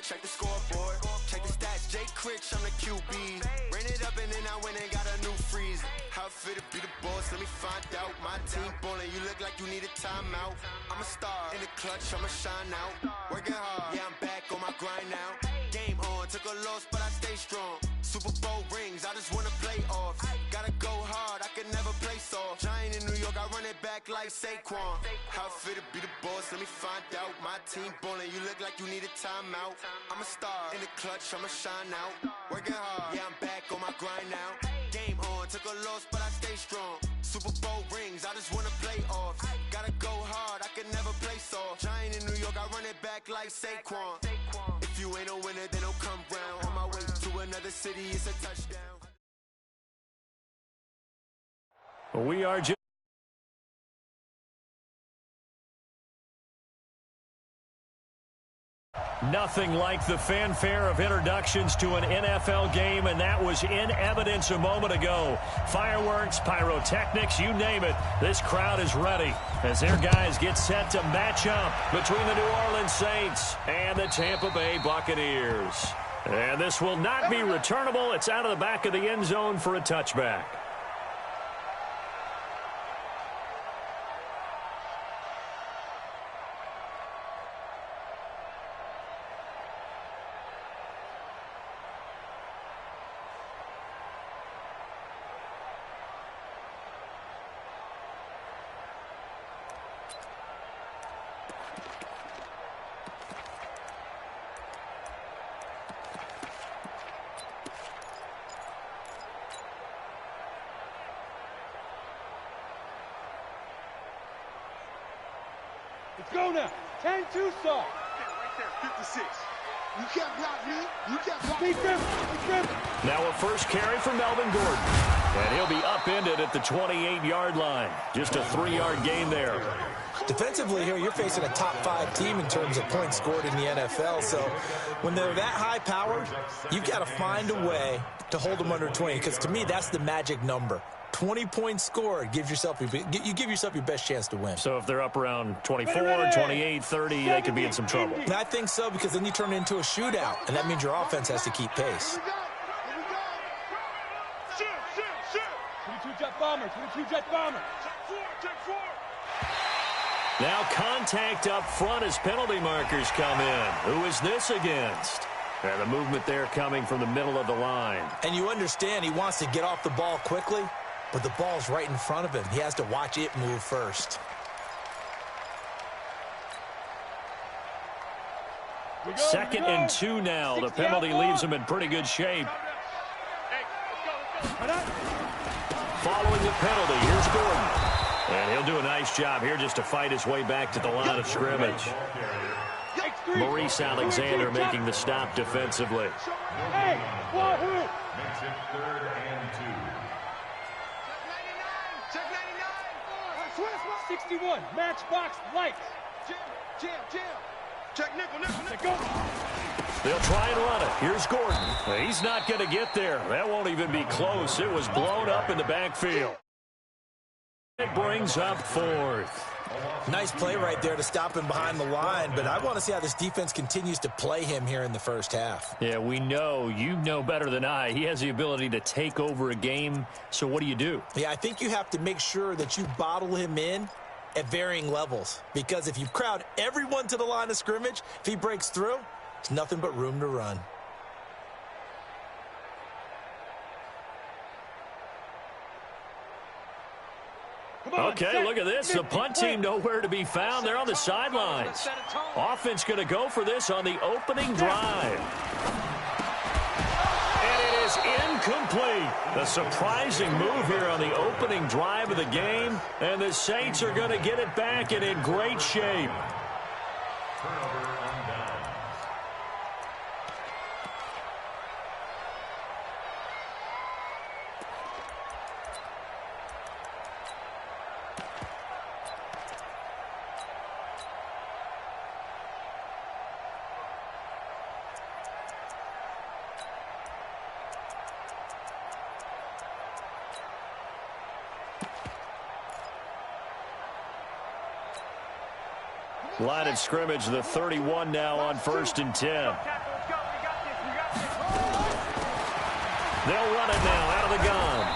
check the scoreboard. Check the stats, Jay Critch, I'm the QB. Ran it up and then I went and got a new freeze. How fit to be the boss, let me find out. My team ballin', you look like you need a timeout. I'm a star, in the clutch, I'ma shine out. Working hard, yeah, I'm back on my grind now. Game on, took a loss, but I stay strong. Super Bowl rings, I just wanna play off. Gotta go hard, I can never play soft. Giant in New York, I run it back like Saquon. How fit to be the boss, let me find out. My team ballin', you look like you need a timeout. I'm a star, in the clutch, I'ma shine out. Working hard, yeah, I'm back on my grind now. Game on, took a loss, but I stay strong. Super Bowl rings, I just wanna play off. Gotta go hard, I can never play soft. Giant in New York, I run it back like Saquon. If you ain't a winner, then don't come round. On my way to another city, it's a touchdown. We are just nothing like the fanfare of introductions to an NFL game, and that was in evidence a moment ago. Fireworks, pyrotechnics, you name it. This crowd is ready as their guys get set to match up between the New Orleans Saints and the Tampa Bay Buccaneers. And this will not be returnable. It's out of the back of the end zone for a touchback. Let's go now. 10-2 saw. Right there, 56. You can't block me. You can't block me. Now a first carry for Melvin Gordon. And he'll be upended at the 28-yard line. Just a 3-yard gain there. Defensively here, you're facing a top-5 team in terms of points scored in the NFL. So when they're that high-powered, you've got to find a way to hold them under 20. Because to me, that's the magic number. 20 points scored gives yourself you give yourself your best chance to win. So if they're up around 24, 28, 30, they could be in some trouble. And I think so, because then you turn it into a shootout, and that means your offense has to keep pace. 22 jet bomber, 22 jet bomber. Check four. Now contact up front as penalty markers come in. Who is this against? And the movement there coming from the middle of the line. And you understand he wants to get off the ball quickly, but the ball's right in front of him. He has to watch it move first. Second and 2 now. The penalty leaves him in pretty good shape. Following the penalty, here's Gordon. And he'll do a nice job here just to fight his way back to the line of scrimmage. Maurice Alexander making the stop defensively. Hey, Wahoo! Makes it 3rd and 2. Check 99. 61, matchbox lights. Jam. Check nickel. Go. They'll try and run it. Here's Gordon. He's not going to get there. That won't even be close. It was blown up in the backfield. It brings up 4th. Nice play right there to stop him behind the line, but I want to see how this defense continues to play him here in the first half. Yeah, we know. You know better than I. He has the ability to take over a game, so what do? Yeah, I think you have to make sure that you bottle him in at varying levels, because if you crowd everyone to the line of scrimmage, if he breaks through, there's nothing but room to run. Okay, look at this. The punt team nowhere to be found. They're on the sidelines. Offense going to go for this on the opening drive. And it is incomplete. A surprising move here on the opening drive of the game. And the Saints are going to get it back and in great shape. Turnover on downs. Line of scrimmage, the 31 now on 1st and 10. They'll run it now out of the gun.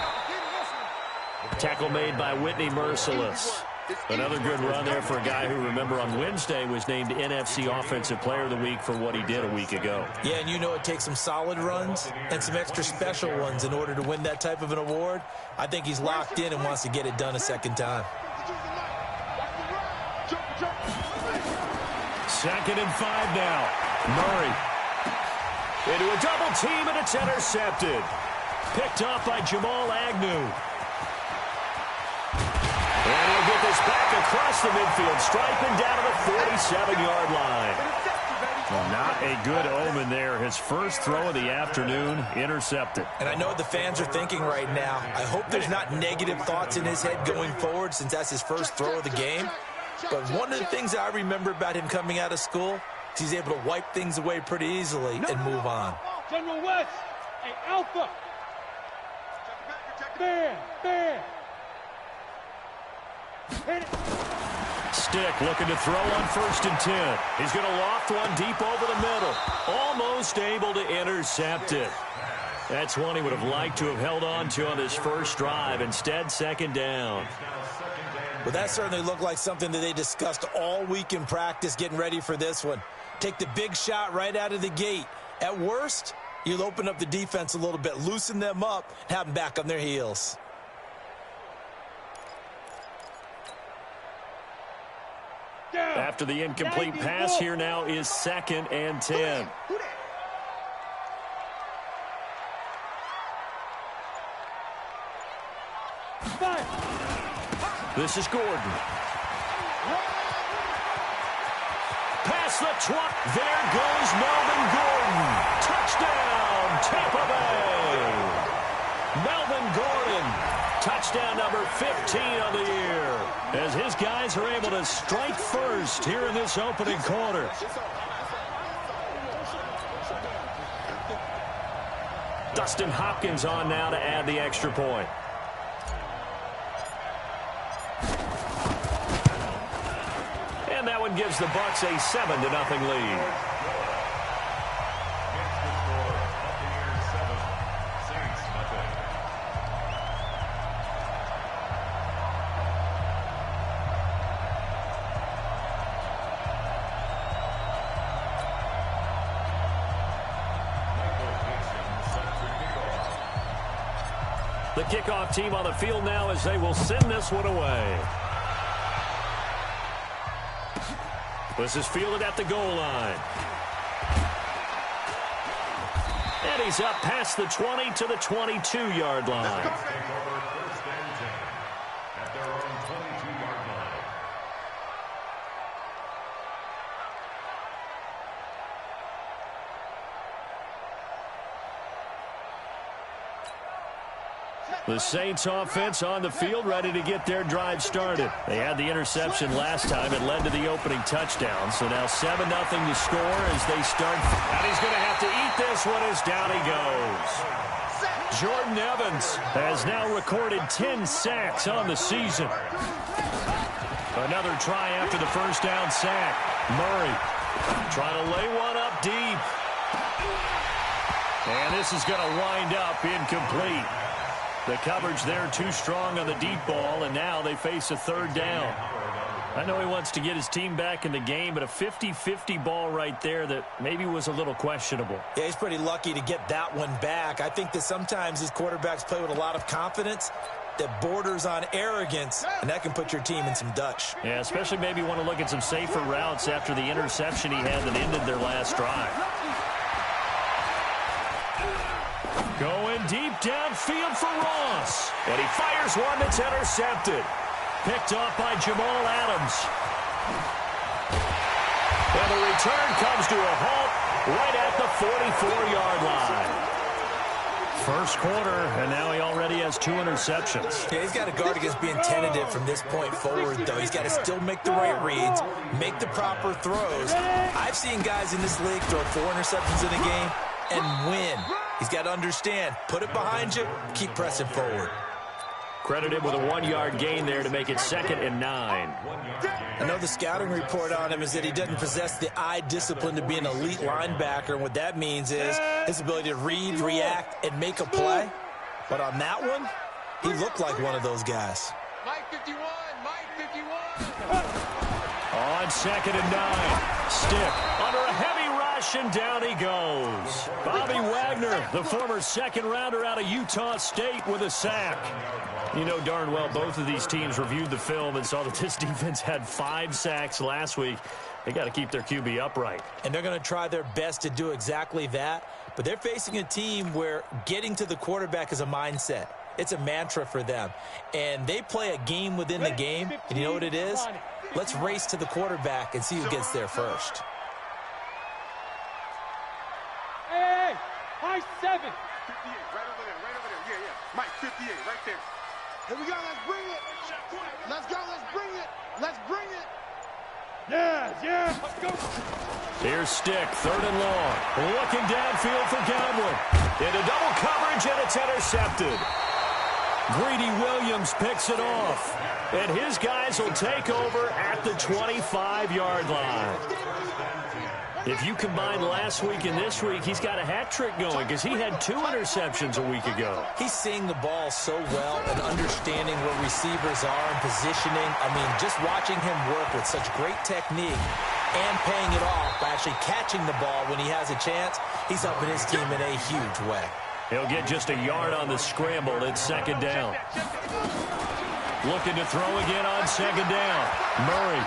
Tackle made by Whitney Merciless. Another good run there for a guy who, remember, on Wednesday was named NFC Offensive Player of the Week for what he did a week ago. Yeah, and you know it takes some solid runs and some extra special ones in order to win that type of an award. I think he's locked in and wants to get it done a second time. 2nd and 5 now. Murray into a double team, and it's intercepted. Picked off by Jamal Agnew. And he'll get this back across the midfield stripe and down to the 47-yard line. Not a good omen there. His first throw of the afternoon, intercepted. And I know what the fans are thinking right now. I hope there's not negative thoughts in his head going forward since that's his first throw of the game. But one of the things I remember about him coming out of school is he's able to wipe things away pretty easily and move on. General West, hey, Alpha. There. Hit it. Stick looking to throw on 1st and 10. He's going to loft one deep over the middle. Almost able to intercept it. That's one he would have liked to have held on to on his first drive. Instead, 2nd down. Well, that certainly looked like something that they discussed all week in practice getting ready for this one. Take the big shot right out of the gate. At worst, you'll open up the defense a little bit, loosen them up, have them back on their heels. After the incomplete pass, here now is 2nd and 10. This is Gordon. Past the 20. There goes Melvin Gordon. Touchdown, Tampa Bay. Melvin Gordon. Touchdown number 15 on the year, as his guys are able to strike first here in this opening quarter. Dustin Hopkins on now to add the extra point. And that one gives the Bucs a 7-0 lead. The kickoff team on the field now as they will send this one away. This is fielded at the goal line. And he's up past the 20 to the 22-yard line. The Saints offense on the field, ready to get their drive started. They had the interception last time. It led to the opening touchdown. So now 7-0 to score as they start. And he's going to have to eat this one as down he goes. Jordan Evans has now recorded 10 sacks on the season. Another try after the first down sack. Murray trying to lay one up deep. And this is going to wind up incomplete. The coverage there too strong on the deep ball, and now they face a 3rd down. I know he wants to get his team back in the game, but a 50-50 ball right there that maybe was a little questionable. Yeah, he's pretty lucky to get that one back. I think that sometimes these quarterbacks play with a lot of confidence that borders on arrogance, and that can put your team in some Dutch. Yeah, especially maybe want to look at some safer routes after the interception he had that ended their last drive. Going deep downfield for Ross. And he fires one that's intercepted. Picked off by Jamal Adams. And the return comes to a halt right at the 44-yard line. First quarter, and now he already has 2 interceptions. Yeah, he's got to guard against being tentative from this point forward, though. He's got to still make the right reads, make the proper throws. I've seen guys in this league throw 4 interceptions in a game and win. He's got to understand, put it behind you, keep pressing forward. Credited with a 1-yard gain there to make it 2nd and 9. I know the scouting report on him is that he doesn't possess the eye discipline to be an elite linebacker. And what that means is his ability to read, react, and make a play. But on that one, he looked like one of those guys. Mike 51, Mike 51. On 2nd and 9. Stick under a heavy rush, and down he goes. Bobby Wagner, the former 2nd-rounder out of Utah State, with a sack. You know darn well both of these teams reviewed the film and saw that this defense had 5 sacks last week. They got to keep their QB upright. And they're going to try their best to do exactly that. But they're facing a team where getting to the quarterback is a mindset. It's a mantra for them. And they play a game within the game. And you know what it is? Let's race to the quarterback and see who gets there first. Hey, high 7. 58, right over there, yeah. Mike 58, right there. Here we go, let's bring it. Let's go, let's bring it. Let's bring it. Yeah, let's go. Here's Stick, 3rd and long. Looking downfield for Godwin. Into double coverage, and it's intercepted. Greedy Williams picks it off. And his guys will take over at the 25-yard line. If you combine last week and this week, he's got a hat trick going because he had 2 interceptions a week ago. He's seeing the ball so well and understanding where receivers are and positioning. I mean, just watching him work with such great technique and paying it off by actually catching the ball when he has a chance, he's helping his team in a huge way. He'll get just a yard on the scramble. It's 2nd down. Looking to throw again on 2nd down. Murray.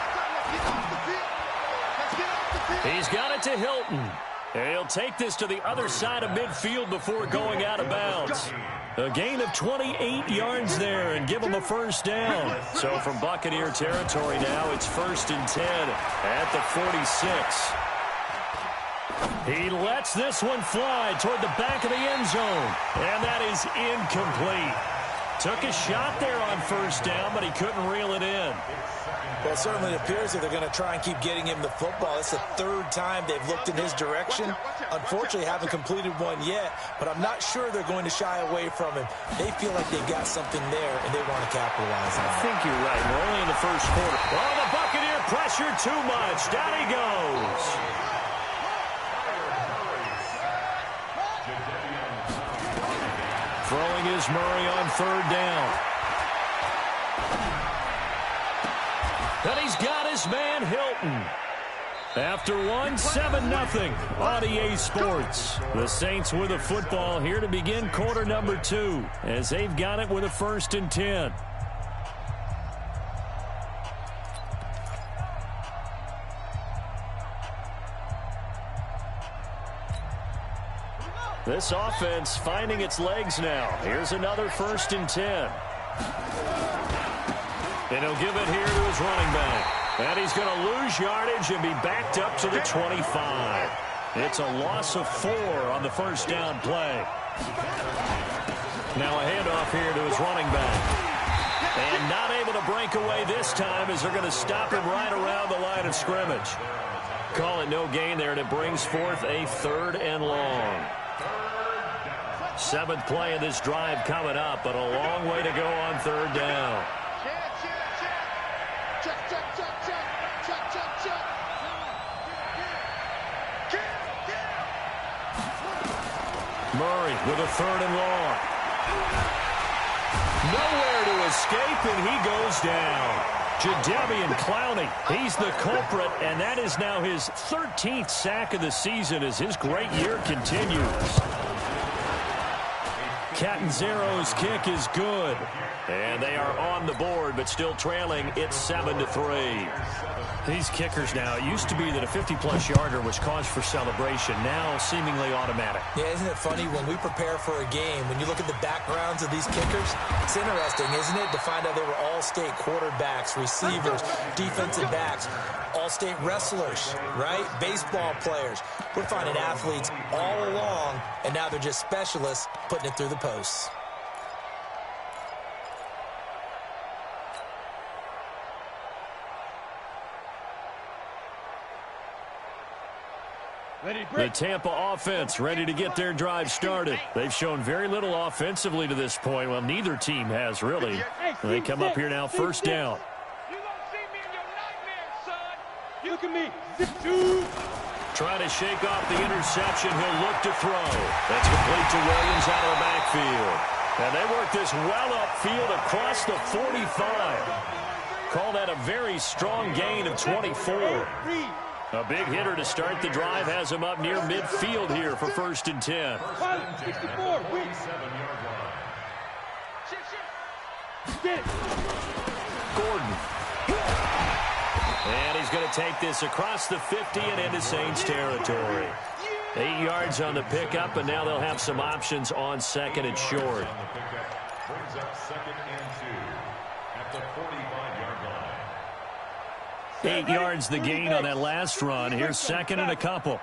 He's got it to Hilton. And he'll take this to the other side of midfield before going out of bounds. A gain of 28 yards there and give him a 1st down. So from Buccaneer territory now, it's 1st and 10 at the 46. He lets this one fly toward the back of the end zone. And that is incomplete. Took a shot there on 1st down, but he couldn't reel it in. Well, it certainly appears that they're going to try and keep getting him the football. It's the 3rd time they've looked in his direction. Unfortunately, haven't completed one yet, but I'm not sure they're going to shy away from him. They feel like they've got something there, and they want to capitalize on it. I think you're right. We're only in the 1st quarter. Oh, the Buccaneer pressure too much. Down he goes. Throwing is Murray on 3rd down. And he's got his man Hilton. After one, 7-0 on EA Sports. The Saints with a football here to begin quarter number 2 as they've got it with a 1st and 10. This offense finding its legs now. Here's another 1st and 10. And he'll give it here to his running back. And he's going to lose yardage and be backed up to the 25. It's a loss of 4 on the 1st down play. Now a handoff here to his running back. And not able to break away this time as they're going to stop him right around the line of scrimmage. Call it no gain there, and it brings forth a 3rd and long. 7th play of this drive coming up, but a long way to go on 3rd down. Murray with a 3rd and long. Nowhere to escape, and he goes down. Jadeveon Clowney, he's the culprit, and that is now his 13th sack of the season as his great year continues. Catanzaro's kick is good. And they are on the board, but still trailing. It's 7-3. These kickers now, it used to be that a 50-plus yarder was cause for celebration. Now seemingly automatic. Yeah, isn't it funny when we prepare for a game, when you look at the backgrounds of these kickers, it's interesting, isn't it, to find out they were all-state quarterbacks, receivers, defensive backs, all-state wrestlers, right? Baseball players. We're finding athletes all along, and now they're just specialists putting it through the posts. The Tampa offense ready to get their drive started. They've shown very little offensively to this point. Well, neither team has really. They come up here now, first down. You gonna see me in your nightmares, son. Look at me. Trying to shake off the interception. He'll look to throw. That's complete to Williams out of the backfield. And they work this well upfield across the 45. Call that a very strong gain of 24. A big hitter to start the drive has him up near midfield here for 1st and 10. 64. Gordon. And he's going to take this across the 50 and into Saints territory. 8 yards on the pickup, and now they'll have some options on 2nd and short. Brings up 2nd and 2 at the 45-yard line. 8 yards the gain on that last run. Here's 2nd and a couple.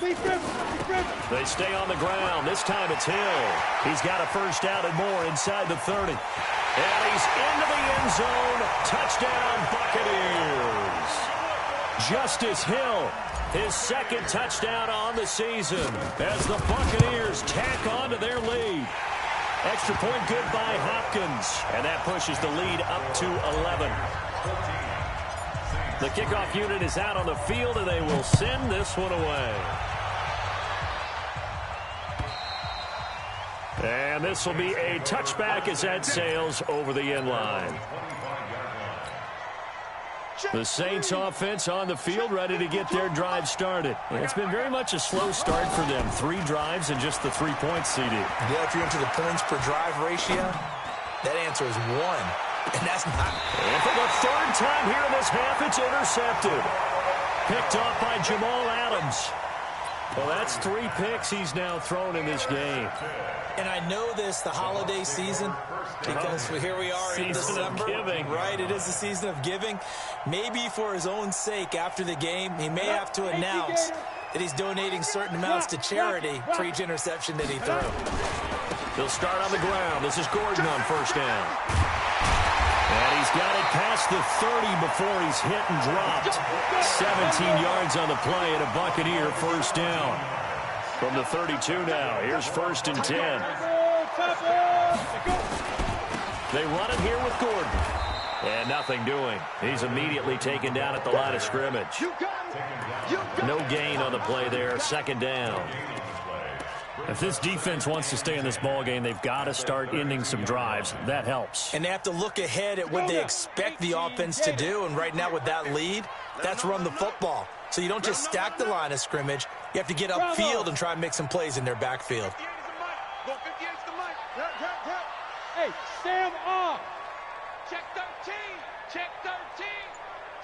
They stay on the ground. This time it's Hill. He's got a first out and more inside the 30. And he's into the end zone. Touchdown, Buccaneers. Justice Hill, his 2nd touchdown on the season as the Buccaneers tack on to their lead. Extra point good by Hopkins. And that pushes the lead up to 11. The kickoff unit is out on the field, and they will send this one away. And this will be a touchback as that sails over the end line. The Saints offense on the field ready to get their drive started. It's been very much a slow start for them. 3 drives and just the 3 points, CD. Yeah, if you're into the points per drive ratio, that answer is 1. And that's not. And for the 3rd time here in this half, it's intercepted. Picked off by Jamal Adams. Well, that's 3 picks he's now thrown in this game. And I know this, the holiday season, because here we are in December. Season of giving. Right, it is the season of giving. Maybe for his own sake, after the game, he may have to announce that he's donating certain amounts to charity for each interception that he threw. He'll start on the ground. This is Gordon on first down. And he's got it past the 30 before he's hit and dropped. 17 yards on the play and a Buccaneer first down. From the 32 now, here's 1st and 10. They run it here with Gordon. And nothing doing. He's immediately taken down at the line of scrimmage. No gain on the play there. 2nd down. If this defense wants to stay in this ball game, they've got to start ending some drives. That helps. And they have to look ahead at what they expect the offense to do. And right now with that lead, that's run the football. So you don't just stack the line of scrimmage. You have to get upfield and try and make some plays in their backfield. Hey, Sam off. Check 13. Check 13.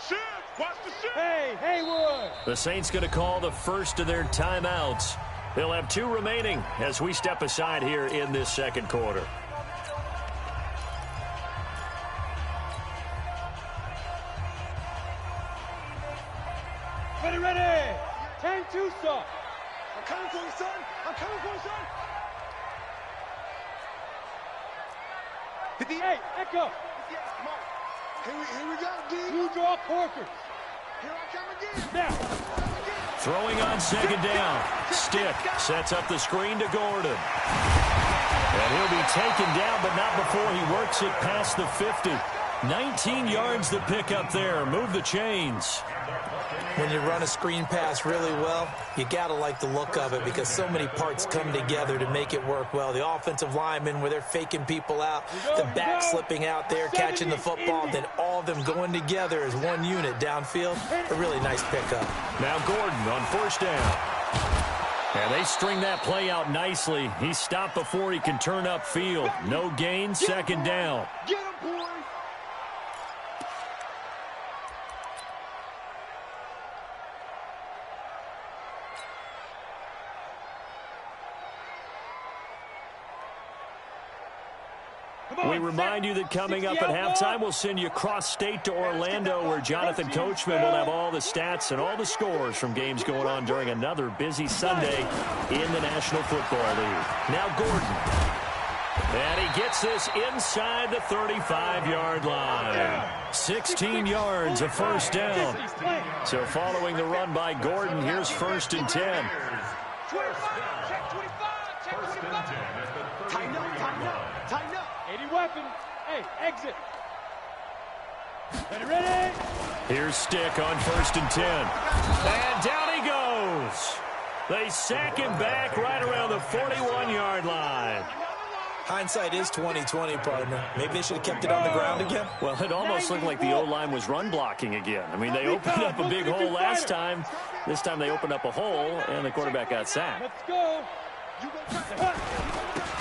Shift. Watch the shift. Hey, Haywood. The Saints going to call the first of their timeouts. They'll have 2 remaining as we step aside here in this 2nd quarter. Ready. 10-2, son. I'm coming for you, son. I'm coming for you, son. 58, echo. Here we go, D. You draw Corkers. Here I come again. Now. Throwing on 2nd down. Stick sets up the screen to Gordon. And he'll be taken down, but not before he works it past the 50. 19 yards to pick up there. Move the chains. When you run a screen pass really well, you got to like the look of it because so many parts come together to make it work well. The offensive linemen, where they're faking people out, the back slipping out there, catching the football, then all of them going together as one unit downfield. A really nice pickup. Now Gordon on 1st down. And they string that play out nicely. He's stopped before he can turn upfield. No gain, 2nd down. Get him, boy. We remind you that coming up at halftime, we'll send you cross-state to Orlando, where Jonathan Coachman will have all the stats and all the scores from games going on during another busy Sunday in the National Football League. Now Gordon. And he gets this inside the 35-yard line. 16 yards, a first down. So following the run by Gordon, here's 1st and 10. 25, check 25, check 25. Tighten up, tighten up. 80 weapon. Hey, exit. Ready? Here's Stick on 1st and 10. And down he goes. They sack him back right around the 41-yard line. Hindsight is 20/20, partner. Maybe they should have kept it on the ground again. Well, it almost looked like the O-line was run blocking again. I mean, they opened up a big hole last time. This time they opened up a hole, and the quarterback got sacked. Let's go.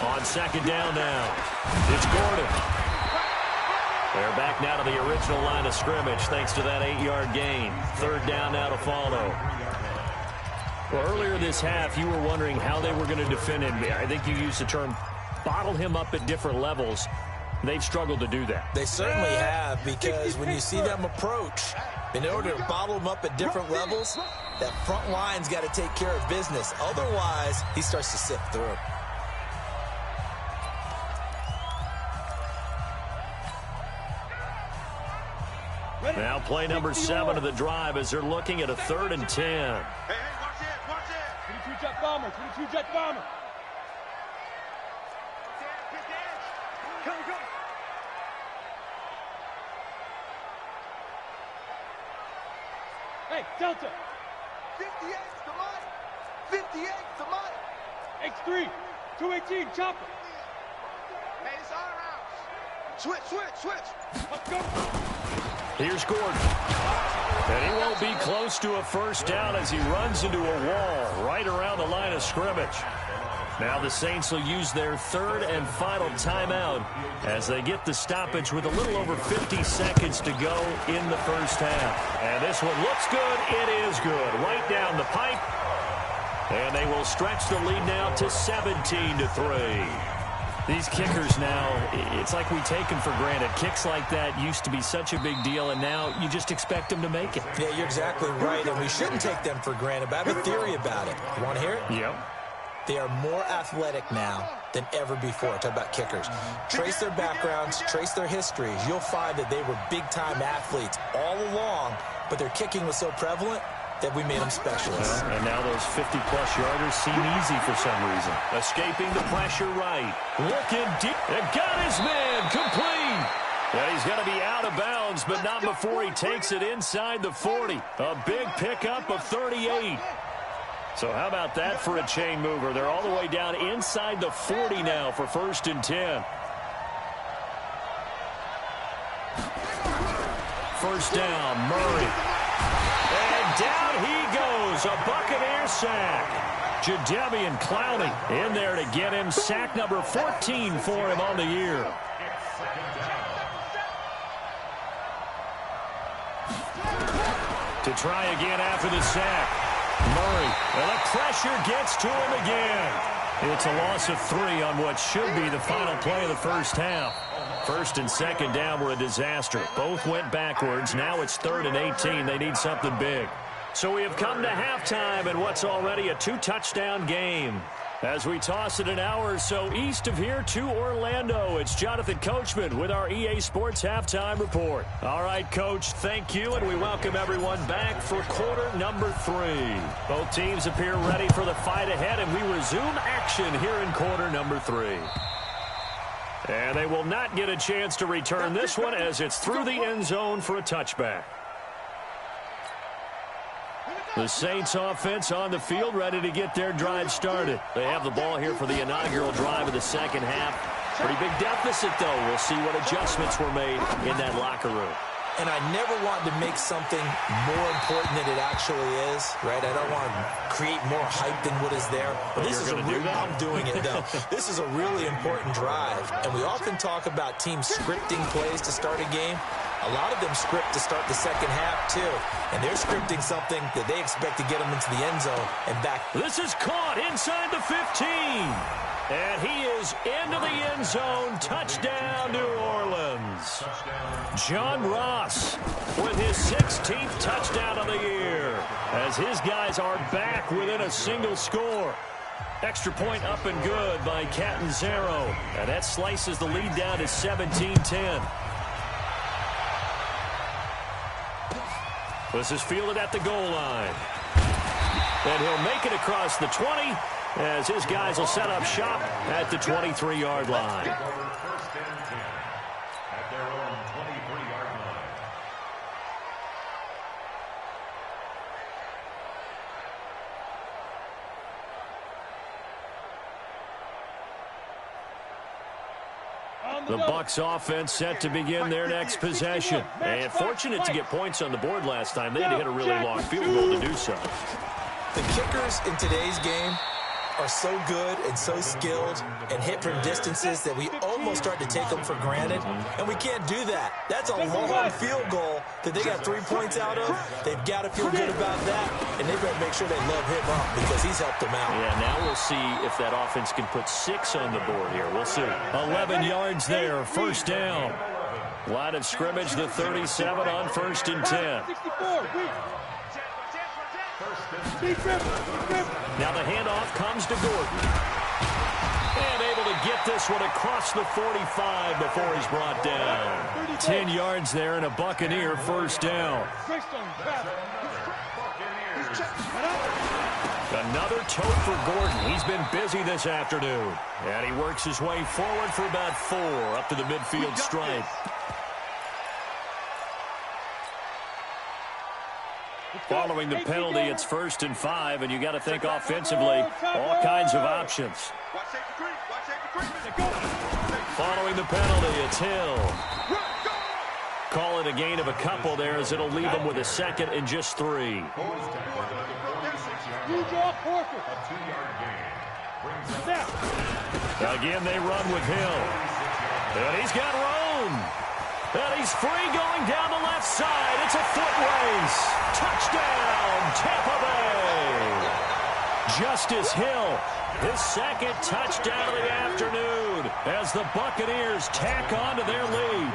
On 2nd down now, it's Gordon. They're back now to the original line of scrimmage thanks to that 8-yard gain. 3rd down now to follow. Well, earlier this half, you were wondering how they were going to defend him. I think you used the term bottle him up at different levels. They've struggled to do that. They certainly have, because when you see them approach, in order to bottle him up at different levels, that front line's got to take care of business. Otherwise, he starts to sift through. Now play number 7 of the drive as they're looking at a 3rd and 10. Hey, watch it. 22 jet bomber, 22 jet bomber. Come. Hey, Delta. 58 to Mike. 58 to Mike. X3, 218, chopper. Hey, it's all around. Switch. Let's go. Here's Gordon. And he won't be close to a 1st down as he runs into a wall right around the line of scrimmage. Now the Saints will use their 3rd and final timeout as they get the stoppage with a little over 50 seconds to go in the 1st half. And this one looks good. It is good. Right down the pipe. And they will stretch the lead now to 17-3. These kickers now, it's like we take them for granted. Kicks like that used to be such a big deal, and now you just expect them to make it. Yeah, you're exactly right, and we shouldn't take them for granted, but I have a theory about it. You want to hear it? Yep. They are more athletic now than ever before. Talk about kickers. Trace their backgrounds, trace their histories. You'll find that they were big-time athletes all along, but their kicking was so prevalent that we made them specialists. And now those 50-plus yarders seem easy for some reason. Escaping the pressure right. Looking deep. And got his man complete. And he's going to be out of bounds, but not before he takes it inside the 40. A big pickup of 38. So how about that for a chain mover? They're all the way down inside the 40 now for 1st and 10. 1st down, Murray. And down he goes, a Buccaneer sack. Jadeveon Clowney in there to get him. Sack number 14 for him on the year. To try again after the sack. Murray, and the pressure gets to him again. It's a loss of 3 on what should be the final play of the 1st half. 1st and 2nd down were a disaster. Both went backwards. Now it's 3rd and 18. They need something big. So we have come to halftime in what's already a 2-touchdown game. As we toss it an hour or so east of here to Orlando, it's Jonathan Coachman with our EA Sports Halftime Report. All right, Coach, thank you, and we welcome everyone back for quarter number 3. Both teams appear ready for the fight ahead, and we resume action here in quarter number 3. And they will not get a chance to return this one as it's through the end zone for a touchback. The Saints offense on the field, ready to get their drive started. They have the ball here for the inaugural drive of the 2nd half. Pretty big deficit, though. We'll see what adjustments were made in that locker room. And I never want to make something more important than it actually is, right? I don't want to create more hype than what is there. But this is I'm doing it, though. This is a really important drive. And we often talk about teams scripting plays to start a game. A lot of them script to start the 2nd half, too. And they're scripting something that they expect to get them into the end zone and back. This is caught inside the 15. And he is into the end zone. Touchdown, New Orleans. John Ross with his 16th touchdown of the year as his guys are back within a single score. Extra point up and good by Catanzaro. And that slices the lead down to 17-10. This is fielded at the goal line. And he'll make it across the 20 as his guys will set up shop at the 23-yard line. First and 10 at their own 23-yard line. The Bucs offense set to begin their next possession. And fortunate to get points on the board last time. They had to hit a really long field goal to do so. The kickers in today's game are so good and so skilled and hit from distances that we almost start to take them for granted, and we can't do that. That's a long field goal that they got 3 points out of. They've got to feel good about that, and they better make sure they love him up because he's helped them out. Yeah, now we'll see if that offense can put 6 on the board here. We'll see. 11 yards there, first down. Line of scrimmage, the 37 on 1st and 10. Now the handoff comes to Gordon. And able to get this one across the 45 before he's brought down. 10 yards there and a Buccaneer first down. Another tote for Gordon. He's been busy this afternoon. And he works his way forward for about 4 up to the midfield stripe. Following the penalty, it's 1st and 5, and you got to think offensively, all kinds of options. Following the penalty, it's Hill. Call it a gain of a couple there as it'll leave him with a 2nd and just 3. Again, they run with Hill. And he's got Roan. And he's free going down the left side. It's a foot race. Touchdown, Tampa Bay. Justice Hill, his 2nd touchdown of the afternoon as the Buccaneers tack on to their lead.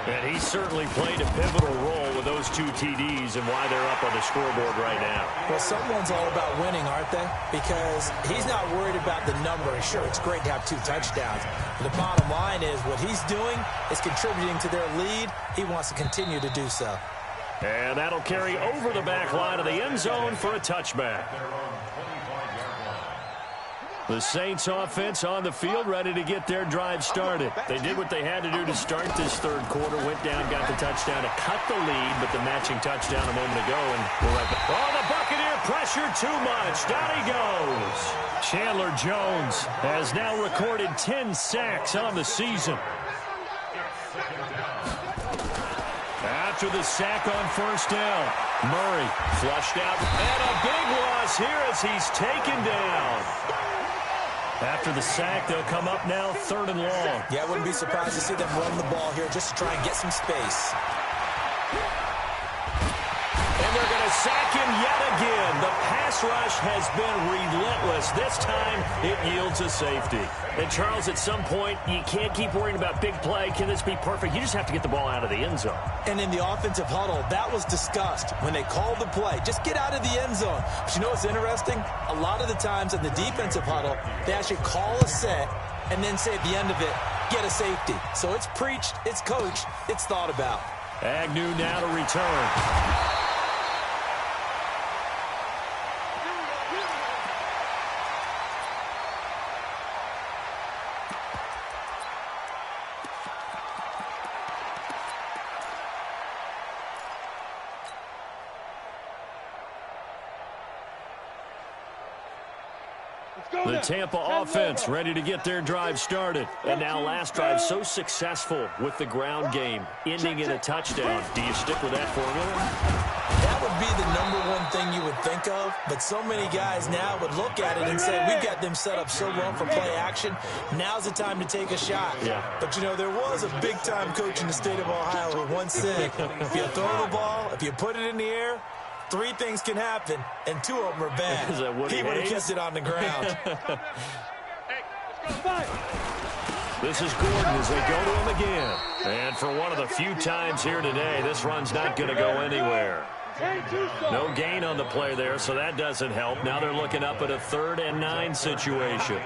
And he certainly played a pivotal role with those 2 TDs and why they're up on the scoreboard right now. Well, someone's all about winning, aren't they? Because he's not worried about the number. Sure, it's great to have 2 touchdowns. But the bottom line is what he's doing is contributing to their lead. He wants to continue to do so. And that'll carry over the back line of the end zone for a touchback. The Saints offense on the field ready to get their drive started. They did what they had to do to start this 3rd quarter, went down, got the touchdown to cut the lead, but the matching touchdown a moment ago. And we're right back. Oh, the Buccaneer pressure too much. Down he goes. Chandler Jones has now recorded 10 sacks on the season. After the sack on 1st down, Murray flushed out. And a big loss here as he's taken down. After the sack, they'll come up now 3rd and long. Yeah, I wouldn't be surprised to see them run the ball here just to try and get some space. And they're going to sack him yet again. The pass rush has been relentless. This time, it yields a safety. And, Charles, at some point, you can't keep worrying about big play. Can this be perfect? You just have to get the ball out of the end zone. And in the offensive huddle, that was discussed when they called the play. Just get out of the end zone. But you know what's interesting? A lot of the times in the defensive huddle, they actually call a set and then say at the end of it, get a safety. So it's preached, it's coached, it's thought about. Agnew now to return. The Tampa offense ready to get their drive started. And now last drive so successful with the ground game, ending in a touchdown. Do you stick with that formula? That would be the #1 thing you would think of, but so many guys now would look at it and say, we've got them set up so well for play action. Now's the time to take a shot. Yeah. But, you know, there was a big-time coach in the state of Ohio who once said, if you throw the ball, if you put it in the air, 3 things can happen, and 2 of them are bad. He would have kept it on the ground. This is Gordon as they go to him again. And for one of the few times here today, this run's not going to go anywhere. No gain on the play there, so that doesn't help. Now they're looking up at a 3rd and 9 situation.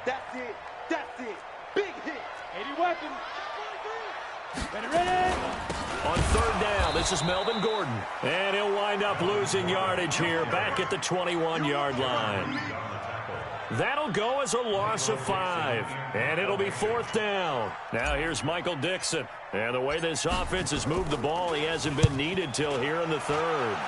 That's it. That's it. Big hit. 80 weapons. Ready. On 3rd down, this is Melvin Gordon. And he'll wind up losing yardage here back at the 21-yard line. That'll go as a loss of 5. And it'll be 4th down. Now here's Michael Dixon. And the way this offense has moved the ball, he hasn't been needed till here in the 3rd.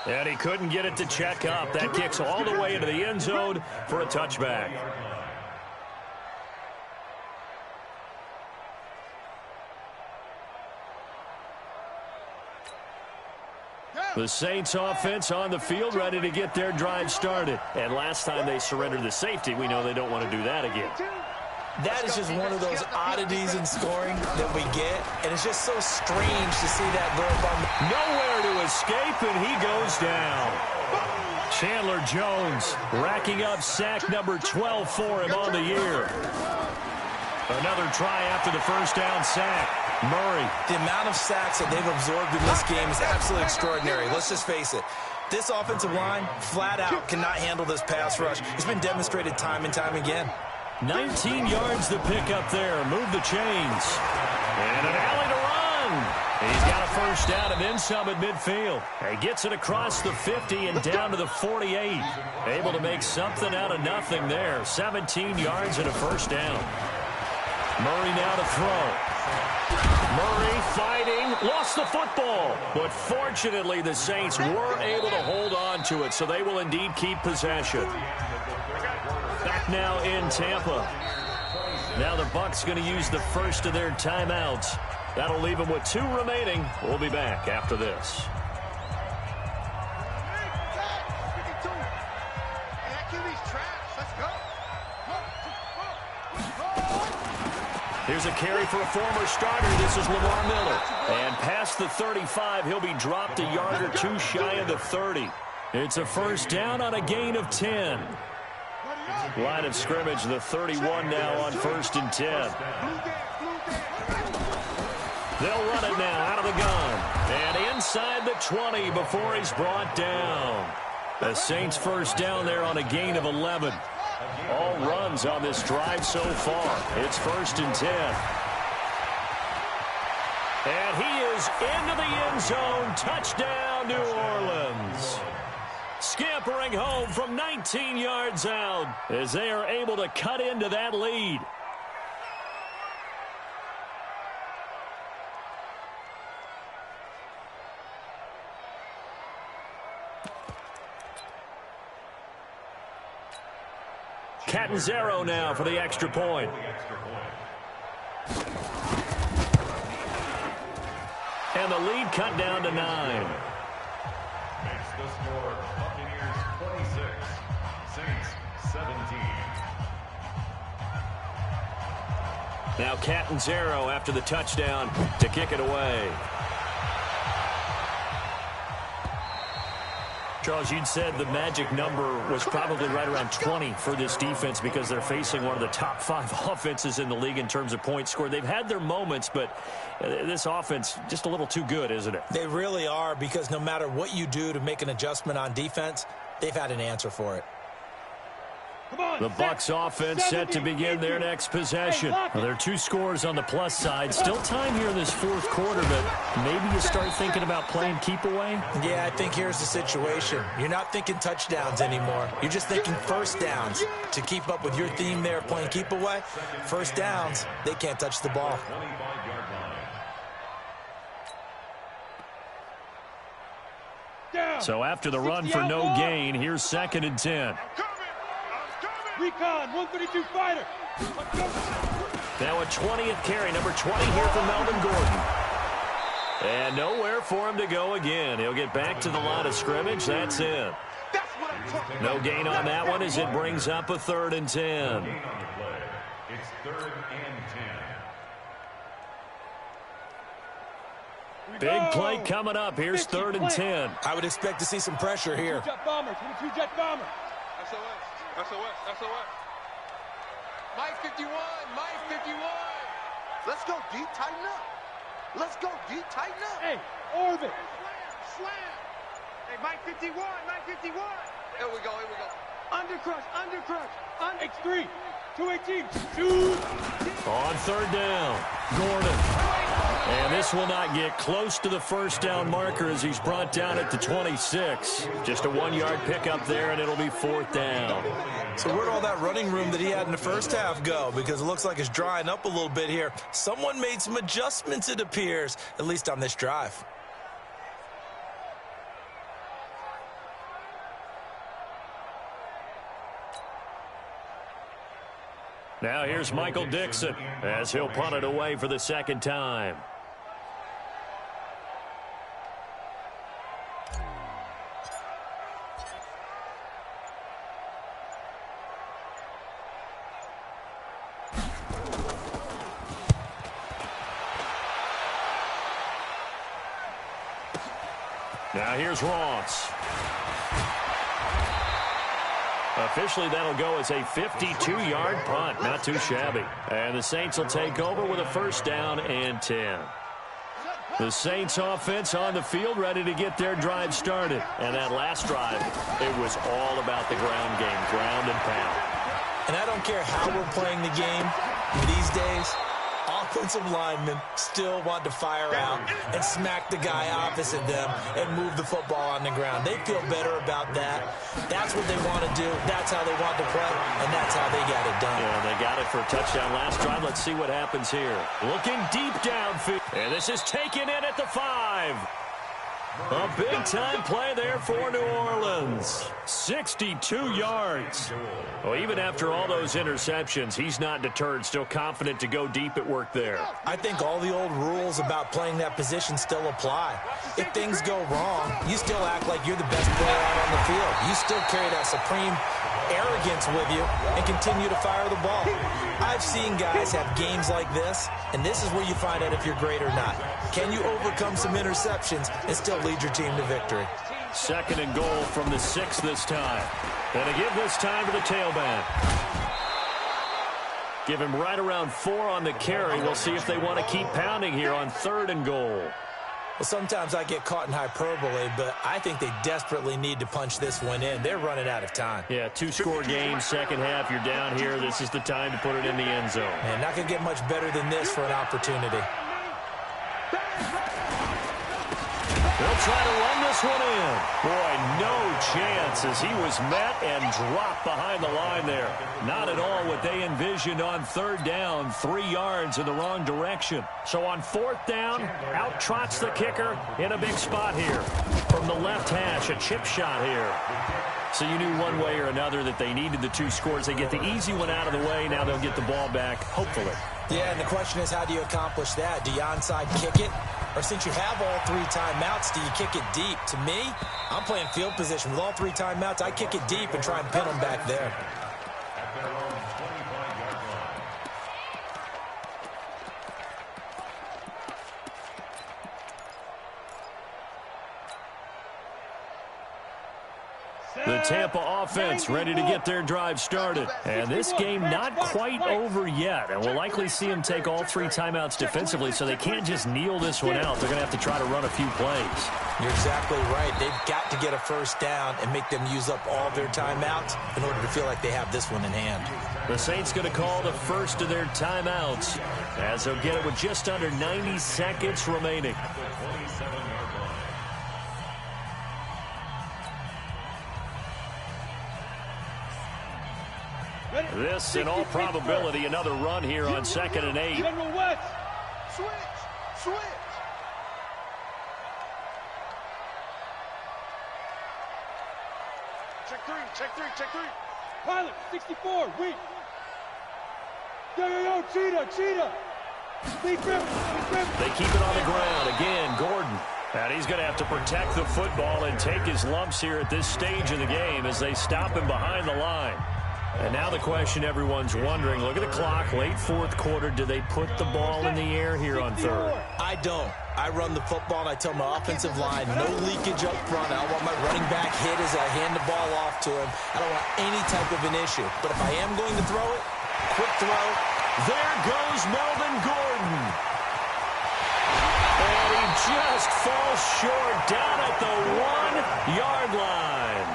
And he couldn't get it to check up. That kicks all the way into the end zone for a touchback. The Saints offense on the field, ready to get their drive started. And last time they surrendered the safety, we know they don't want to do that again. That is just one of those oddities in scoring that we get, and it's just so strange to see that go up on. Nowhere to escape, and he goes down. Chandler Jones racking up sack number 12 for him on the year. Another try after the first down sack. Murray. The amount of sacks that they've absorbed in this game is absolutely extraordinary. Let's just face it. This offensive line, flat out, cannot handle this pass rush. It's been demonstrated time and time again. 19 yards to pick up there. Move the chains. And an alley to run. He's got a first down and then some at midfield. He gets it across the 50 and down to the 48. Able to make something out of nothing there. 17 yards and a first down. Murray now to throw. Murray fighting, lost the football. But fortunately, the Saints were able to hold on to it, so they will indeed keep possession. Back now in Tampa. Now the Bucs going to use the first of their timeouts. That'll leave them with 2 remaining. We'll be back after this. Here's a carry for a former starter. This is Lamar Miller. And past the 35, he'll be dropped a yard or 2 shy of the 30. It's a first down on a gain of 10. Line of scrimmage, the 31 now on 1st and 10. They'll run it now out of the gun. And inside the 20 before he's brought down. The Saints first down there on a gain of 11. All runs on this drive so far. It's 1st and 10. And he is into the end zone. Touchdown, New Orleans. Scampering home from 19 yards out as they are able to cut into that lead. Catanzaro now for the extra point. And the lead cut down to 9. Makes the score Buccaneers 26, Saints 17. Now Catanzaro after the touchdown to kick it away. Charles, you'd said the magic number was probably right around 20 for this defense because they're facing one of the top 5 offenses in the league in terms of points scored. They've had their moments, but this offense just a little too good, isn't it? They really are, because no matter what you do to make an adjustment on defense, they've had an answer for it. The Bucs offense set to begin their next possession. Well, there are 2 scores on the plus side. Still time here in this 4th quarter, but maybe you start thinking about playing keep away? Yeah, I think here's the situation. You're not thinking touchdowns anymore. You're just thinking first downs. To keep up with your theme there of playing keep away, first downs, they can't touch the ball. So after the run for no gain, here's 2nd and 10. Recon, 132 fighter. Now a 20th carry, number 20 here for Melvin Gordon. And nowhere for him to go again. He'll get back to the line of scrimmage. That's it. No gain on that one as it brings up a 3rd and 10. It's 3rd and 10. Big play coming up. Here's 3rd and 10. I would expect to see some pressure here. Jet bomber, 22 jet bomber. SOS. Mike 51. Let's go, D. Tighten up. Let's go, D. Tighten up. Hey, orbit. Slam. Hey, Mike 51, Mike 51. Here we go, here we go. Undercrush. X3. 218. Shoot. On third down, Gordon. And this will not get close to the first down marker as he's brought down at the 26. Just a 1-yard pickup there, and it'll be fourth down. So where'd all that running room that he had in the first half go? Because it looks like it's drying up a little bit here. Someone made some adjustments, it appears, at least on this drive. Now here's Michael Dixon as he'll punt it away for the second time. Now here's Ross. Officially, that'll go as a 52-yard punt. Not too shabby. And the Saints will take over with a first down and 10. The Saints offense on the field, ready to get their drive started. And that last drive, it was all about the ground game, ground and pound. And I don't care how we're playing the game these days, offensive linemen still want to fire out and smack the guy opposite them and move the football on the ground. They feel better about that. That's what they want to do. That's how they want to play, and that's how they got it done. Yeah, they got it for a touchdown last drive. Let's see what happens here. Looking deep downfield. And this is taken in at the 5. A big-time play there for New Orleans. 62 yards. Well, even after all those interceptions, he's not deterred, still confident to go deep at work there. I think all the old rules about playing that position still apply. If things go wrong, you still act like you're the best player out on the field. You still carry that supreme arrogance with you and continue to fire the ball. I've seen guys have games like this, and this is where you find out if you're great or not. Can you overcome some interceptions and still lead your team to victory? Second and goal from the 6 this time. And to give this time to the tailback. Give him right around 4 on the carry. We'll see if they want to keep pounding here on third and goal. Well, sometimes I get caught in hyperbole, but I think they desperately need to punch this one in. They're running out of time. Yeah, 2-score game, second half. You're down here. This is the time to put it in the end zone. And not going to get much better than this for an opportunity. They'll try to run this one in. Boy, no chance as he was met and dropped behind the line there. Not at all what they envisioned on third down. 3 yards in the wrong direction. So on fourth down, out trots the kicker in a big spot here. From the left hash, a chip shot here. So you knew one way or another that they needed the 2 scores. They get the easy one out of the way. Now they'll get the ball back, hopefully. Yeah, and the question is, how do you accomplish that? Do you onside kick it? Or since you have all 3 timeouts, do you kick it deep? To me, I'm playing field position. With all 3 timeouts, I kick it deep and try and pin them back there. The Tampa offense ready to get their drive started. And this game not quite over yet. And we'll likely see them take all 3 timeouts defensively, so they can't just kneel this one out. They're going to have to try to run a few plays. You're exactly right. They've got to get a first down and make them use up all their timeouts in order to feel like they have this one in hand. The Saints going to call the first of their timeouts as they'll get it with just under 90 seconds remaining. This, in all probability, another run here on 2nd and 8. General West. Switch. Check three. Pilot, 64, weak. Yo, cheetah. Big grip. They keep it on the ground. Again, Gordon. And he's going to have to protect the football and take his lumps here at this stage of the game as they stop him behind the line. And now the question everyone's wondering, look at the clock, late 4th quarter. Do they put the ball in the air here on third? I don't. I run the football, and I tell my offensive line, no leakage up front. I don't want my running back hit as I hand the ball off to him. I don't want any type of an issue. But if I am going to throw it, quick throw, There goes Melvin Gordon. And he just falls short down at the 1-yard line.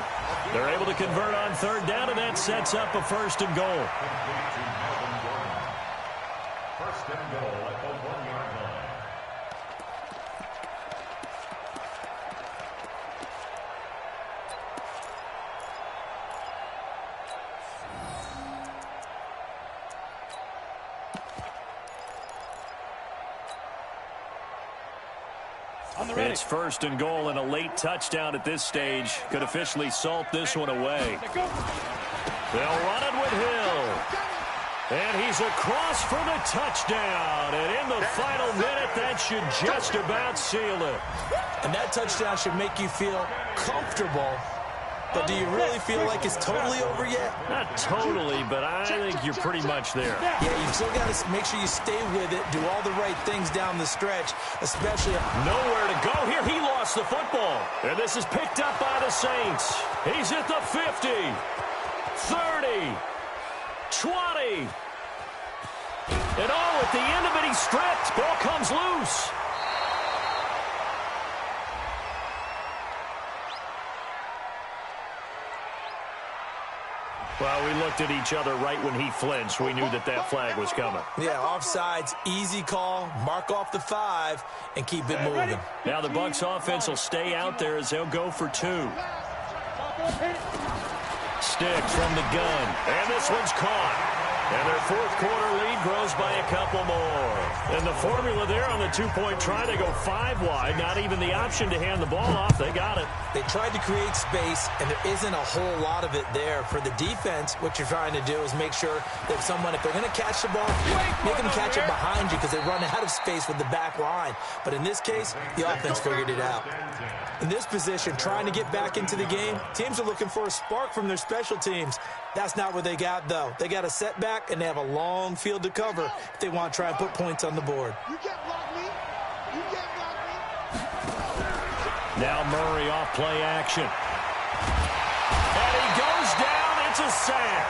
They're able to convert on third down, and that sets up a first and goal. First and goal at the 1-yard line. It's first and goal, and a late touchdown at this stage could officially salt this one away. They'll run it with Hill. And he's across for the touchdown. And in the final minute, that should just about seal it. And that touchdown should make you feel comfortable. But do you really feel like it's totally over yet? Not totally, but I think you're pretty much there. Yeah, you've still got to make sure you stay with it, do all the right things down the stretch, especially... Nowhere to go here. He lost the football. And this is picked up by the Saints. He's at the 50, 30, 20. And at the end of it, he's stripped. Ball comes loose. Well, we looked at each other right when he flinched. We knew that that flag was coming. Yeah, offsides, easy call, mark off the 5, and keep it moving. Now the Bucs offense will stay out there as they'll go for 2. Stick from the gun, and this one's caught. And their fourth quarter lead grows by a couple more. And the formula there on the two-point try, they go 5 wide. Not even the option to hand the ball off. They got it. They tried to create space, and there isn't a whole lot of it there. For the defense, what you're trying to do is make sure that someone, if they're going to catch the ball, make them catch it behind you because they run out of space with the back line. But in this case, the offense figured it out. In this position, trying to get back into the game, teams are looking for a spark from their special teams. That's not what they got, though. They got a setback, and they have a long field to cover if they want to try and put points on the board. You can't block me. You can't block me. Now Murray off play action. And he goes down. It's a sack.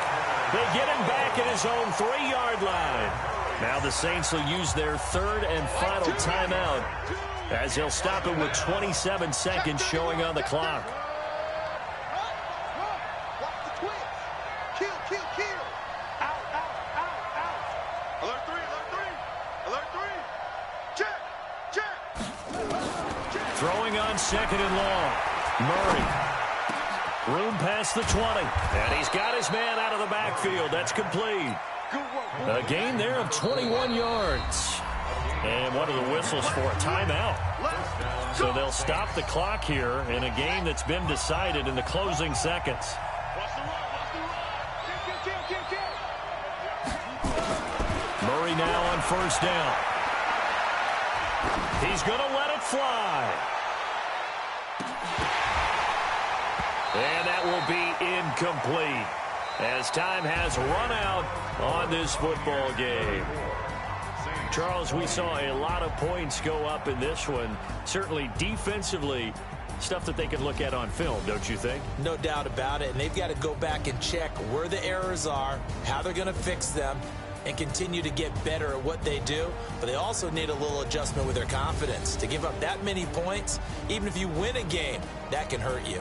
They get him back at his own 3-yard line. Now the Saints will use their third and final timeout as they'll stop it with 27 seconds showing on the clock. Throwing on second and long. Murray. Room past the 20. And he's got his man out of the backfield. That's complete. A gain there of 21 yards. And one of the whistles for a timeout. So they'll stop the clock here in a game that's been decided in the closing seconds. Murray now on first down. He's going to let it fly. And that will be incomplete as time has run out on this football game. Charles, we saw a lot of points go up in this one. Certainly defensively, stuff that they can look at on film, don't you think? No doubt about it. And they've got to go back and check where the errors are, how they're going to fix them, and continue to get better at what they do. But they also need a little adjustment with their confidence. To give up that many points, even if you win a game, that can hurt you.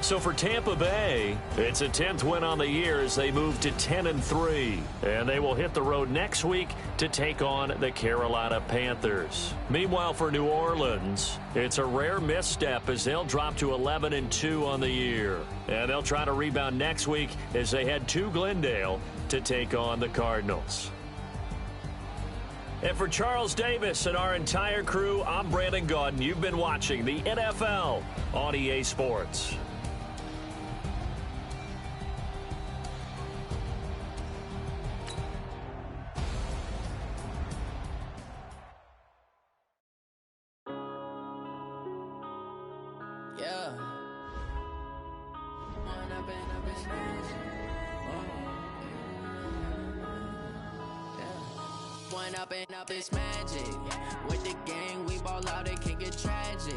So for Tampa Bay, it's a 10th win on the year as they move to 10-3. And they will hit the road next week to take on the Carolina Panthers. Meanwhile, for New Orleans, it's a rare misstep as they'll drop to 11-2 on the year. And they'll try to rebound next week as they head to Glendale to take on the Cardinals. And for Charles Davis and our entire crew, I'm Brandon Gaudin. You've been watching the NFL on EA Sports. Up is magic. With the gang, we ball out, it can get tragic.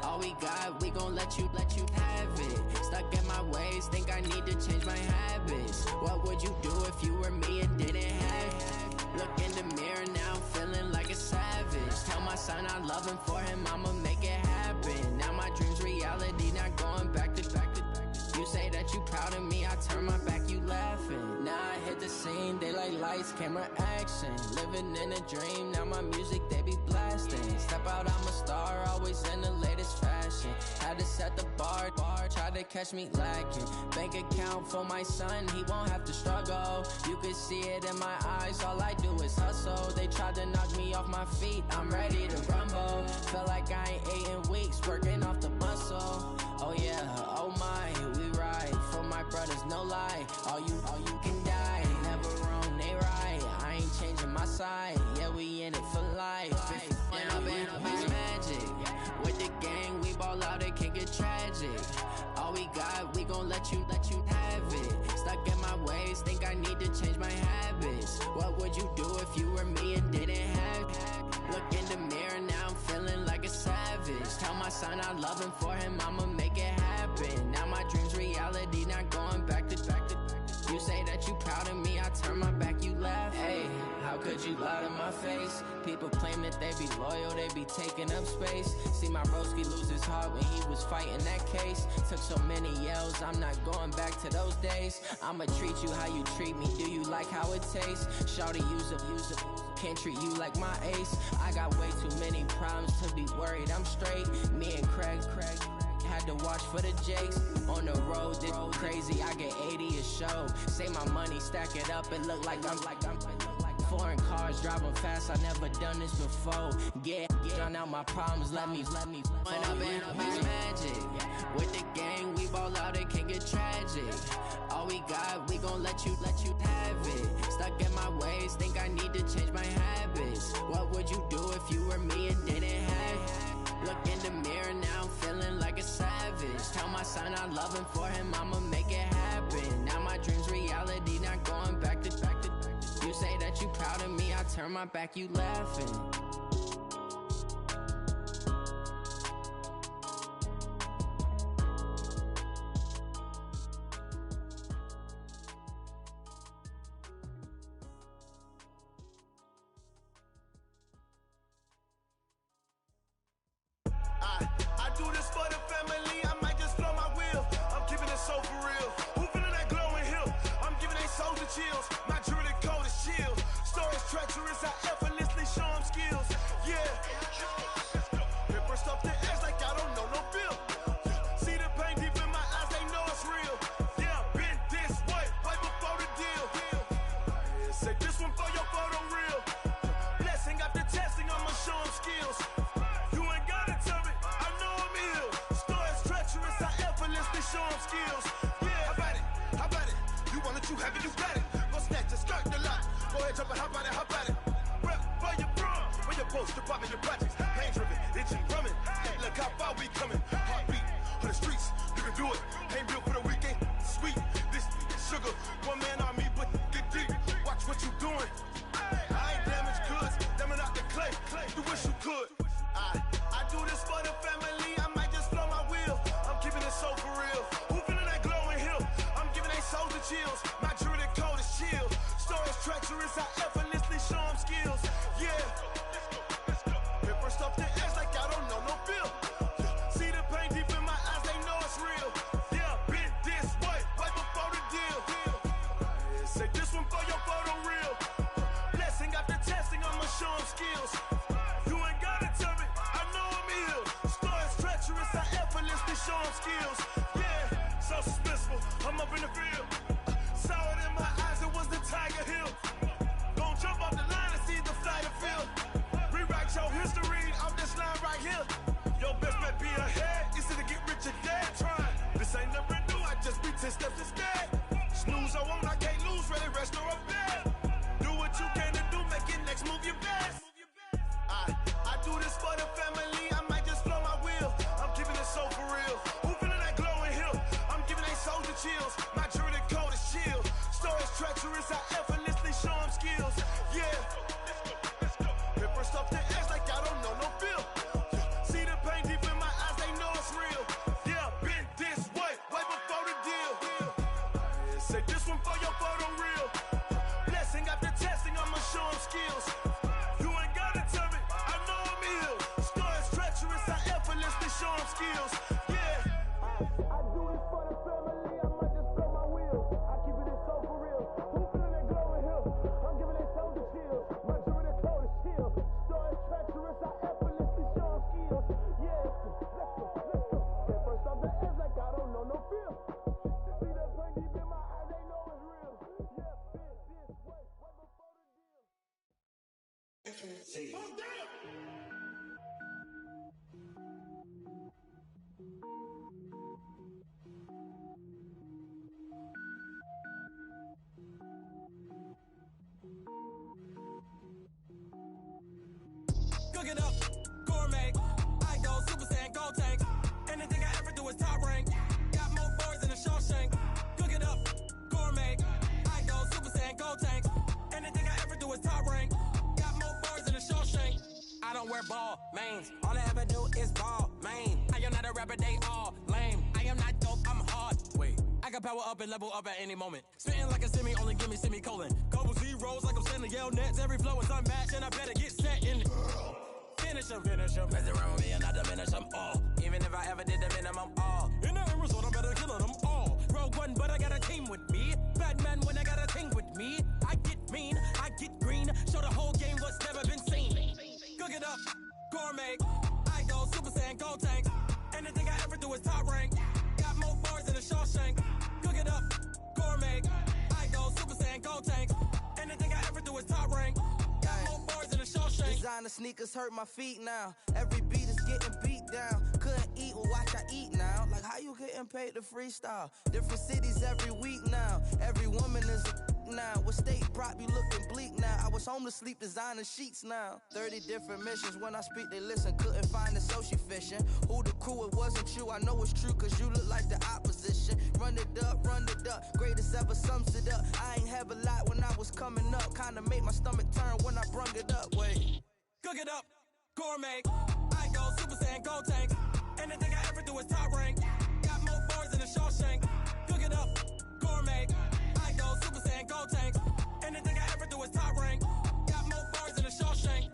All we got, we gon' let you have it. Stuck in my ways, think I need to change my habits. What would you do if if you were me and didn't have it? Look in the mirror now, I'm feeling like a savage. Tell my son I love him, for him I'ma make it happen. Now my dream's reality, not going back to back to back. You say that you proud of me, I turn my back, you laughing. Now I hit the scene, they like lights, camera, action. Living in a dream, now my music, they be blasting. Step out, I'm a star, always in the latest fashion. Had to set the bar, try to catch me lacking. Bank account for my son, he won't have to struggle. You can see it in my eyes, all I do is hustle. They tried to knock me off my feet, I'm ready to rumble. Feel like I ain't ate in weeks, working off the muscle. Oh yeah, oh my, we ride for my brothers, no lie. All you can die, never wrong, they right. I ain't changing my side, yeah, we in it for life. If up it's magic. With the gang, we ball out, it can get tragic. All we got, we gon' let you have it. Stuck in my ways, think I need to change my habits. What would you do if you were me and didn't have it? Look in the mirror now, I'm feeling like a savage. Tell my son I love him, for him I'ma make it happen. Now my dream's reality, not going back to back to back. You say that you proud of me, I turn my back, you laugh. Hey, how could you lie to my face? People claim that they be loyal, they be taking up space. See my broski lose his heart when he was fighting that case. Took so many yells, I'm not going back to those days. I'ma treat you how you treat me, do you like how it tastes? Shawty, use up, can't treat you like my ace. I got way too many problems to be worried, I'm straight. Me and Craig had to watch for the Jakes. On the road, this crazy, I get 80 a show. Say my money, stack it up, it look like I'm foreign cars, driving fast, I never done this before. Get drown out my problems, let me fall. Up it's magic. With the gang, we ball out, it can get tragic. All we got, we gon' let you have it. Stuck in my ways, think I need to change my habits. What would you do if you were me and didn't have it? Look in the mirror now, I'm feeling like a savage. Tell my son I love him, for him I'ma make it happen. Now my dream's reality, not going back to back to back. You say that you proud of me, I turn my back, you laughing. I do this for the family, I might just blow my wheel. I'm keeping it so for real. Who feeling that glowing hill? I'm giving they souls the chills. My jewelry cold is chill. Stories treacherous, I effortlessly show them skills. Yeah. Paper stuff the edge like I don't know no bill. See the pain deep in my eyes, they know it's real. Yeah, been this way, right before the deal. Say this one for your photo real. Blessing after testing, I'ma show them skills. You ain't gotta tell me, I know I'm ill. Stories treacherous, I effortlessly show them skills. Yeah, how about it? You want it, you have it, you got it. Go snatch a skirt the lot. Go ahead, jump it, how about it? Rep where you from? Where you post, department, your projects. Pain driven, itching, drumming. Hey, look how far we coming. Heartbeat on the streets, you can do it. Ain't built for the weekend, sweet. This sugar, one man on me, but get deep. Watch what you doing. I ain't damaged goods, damn out the clay. You wish you could. I do this for the family, I might just blow my wheel. I'm keeping it so for real. Who feeling that glowing hill? I'm giving they souls the chills. My jewelry cold is chill. Stories treacherous, I effortlessly show them skills. Yeah. Paper stuff the edge like I don't know no bill. See the pain deep in my eyes, they know it's real. Yeah, been this way, right before the deal. Say this one for your photo real. Blessing after testing, I'ma show them skills. You ain't gotta tell me, I know I'm ill. Stories treacherous, I effortlessly show them skills. Yeah, so suspenseful, I'm up in the field. Saw it in my eyes, it was the Tiger Hill. Gon' jump off the line and see the flight of field. Rewrite your history off this line right here. Your best bet be ahead, easy to get rich or dead. Trying, this ain't never new, I just be 10 steps instead. Snooze I won't, I can't lose, ready, rest or a bed. Do what you can to do, make it next move your best. I do this for the family, I might just blow my wheel. I'm keeping it so for real. Who feeling that glowing hill? I'm giving they souls the chills. My jewelry cold is chill. Stories treacherous, I effortlessly show them skills. Yeah. Paper stuff the edge like I don't know no bill. See the pain deep in my eyes, they know it's real. Yeah, been this way, right before the deal. Say this one for your photo real. Cook it up, gourmet. I go Super Saiyan, gold tank. Anything I ever do is top rank. Got more boards than a Shawshank. Cook it up, gourmet. I go Super Saiyan, gold tank. Anything I ever do is top rank. Got more boards than a Shawshank. I don't wear ball mains. All I ever do is ball main. I am not a rapper, they all lame. I am not dope, I'm hard. Wait, I can power up and level up at any moment. Spitting like a semi, only give me semicolon. Couple zeros like I'm sending yell nets. Every flow is unmatched and I better get set in. Finish them. Mess around with me and I diminish them all. Even if I ever did the minimum, all. In the end result, I'm better killing them all. Rogue One, but I got a team with me. Batman when I got a team with me. I get mean, I get green. Show the whole game what's never been seen. Cook it up, gourmet. I go Super Saiyan, gold tank. Anything I ever do is top rank. Got more bars than a Shawshank. Cook it up, gourmet. I go Super Saiyan, gold tank. Anything I ever do is top rank. Got more bars than a Shawshank. Designer sneakers hurt my feet now. Every beat is getting beat down. Couldn't eat, well watch I eat now. Like how you getting paid to freestyle? Different cities every week now. Every woman is a now. What state prop you looking bleak now? I was homeless, sleep designing sheets now. 30 different missions. When I speak, they listen. Couldn't find the social fishing. Who the crew? It wasn't you. I know it's true, cause you look like the opposition. Run it up. Greatest ever sums it up. I ain't have a lot when I was coming up. Kinda made my stomach turn when I brung it up. Wait. Cook it up, gourmet. I go Super Saiyan, gold tank. Anything I ever do is top rank. Got more bars than a Shawshank. Cook it up, gourmet. I go Super Saiyan, gold tank. Anything I ever do is top rank. Got more bars than a Shawshank.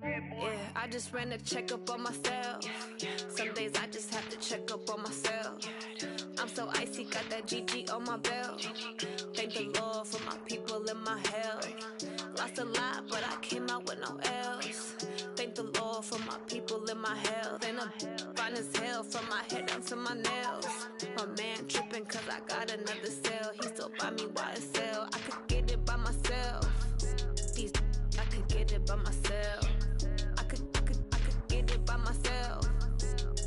Yeah, I just ran a checkup on myself. Some days I just have to check up on myself. I'm so icy, got that GG on my belt. Thank the Lord for my people and my health. Lost a lot, but I came out with no else. Thank the Lord for my people and my health. And I'm fine as hell from my head down to my nails. My man tripping cause I got another cell. He still buy me YSL. I could get it by myself. These I could get it by myself. I could get it by myself.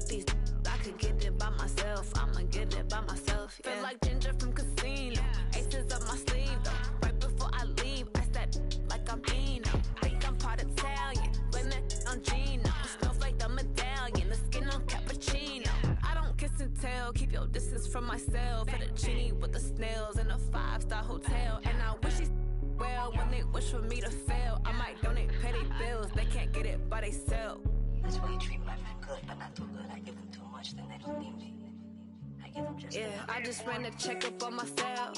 These I could get it by myself. I'ma get it by myself. Yeah. Feel like Ginger from Casino. Aces up my sleeve though. Right before I leave, I step like I'm Dino. Think I'm part Italian. Blame it on Gino. Snowflake the medallion. The skin on cappuccino. I don't kiss and tell. Keep your distance from myself. For the genie with the snails in a 5-star hotel. And I wish he's well when they wish for me to fail. I might donate petty bills. They can't get it by themselves. That's why you treat my friend good, but not too good. I give them too much, then they don't need me. I give them just yeah, I just ran a checkup on myself.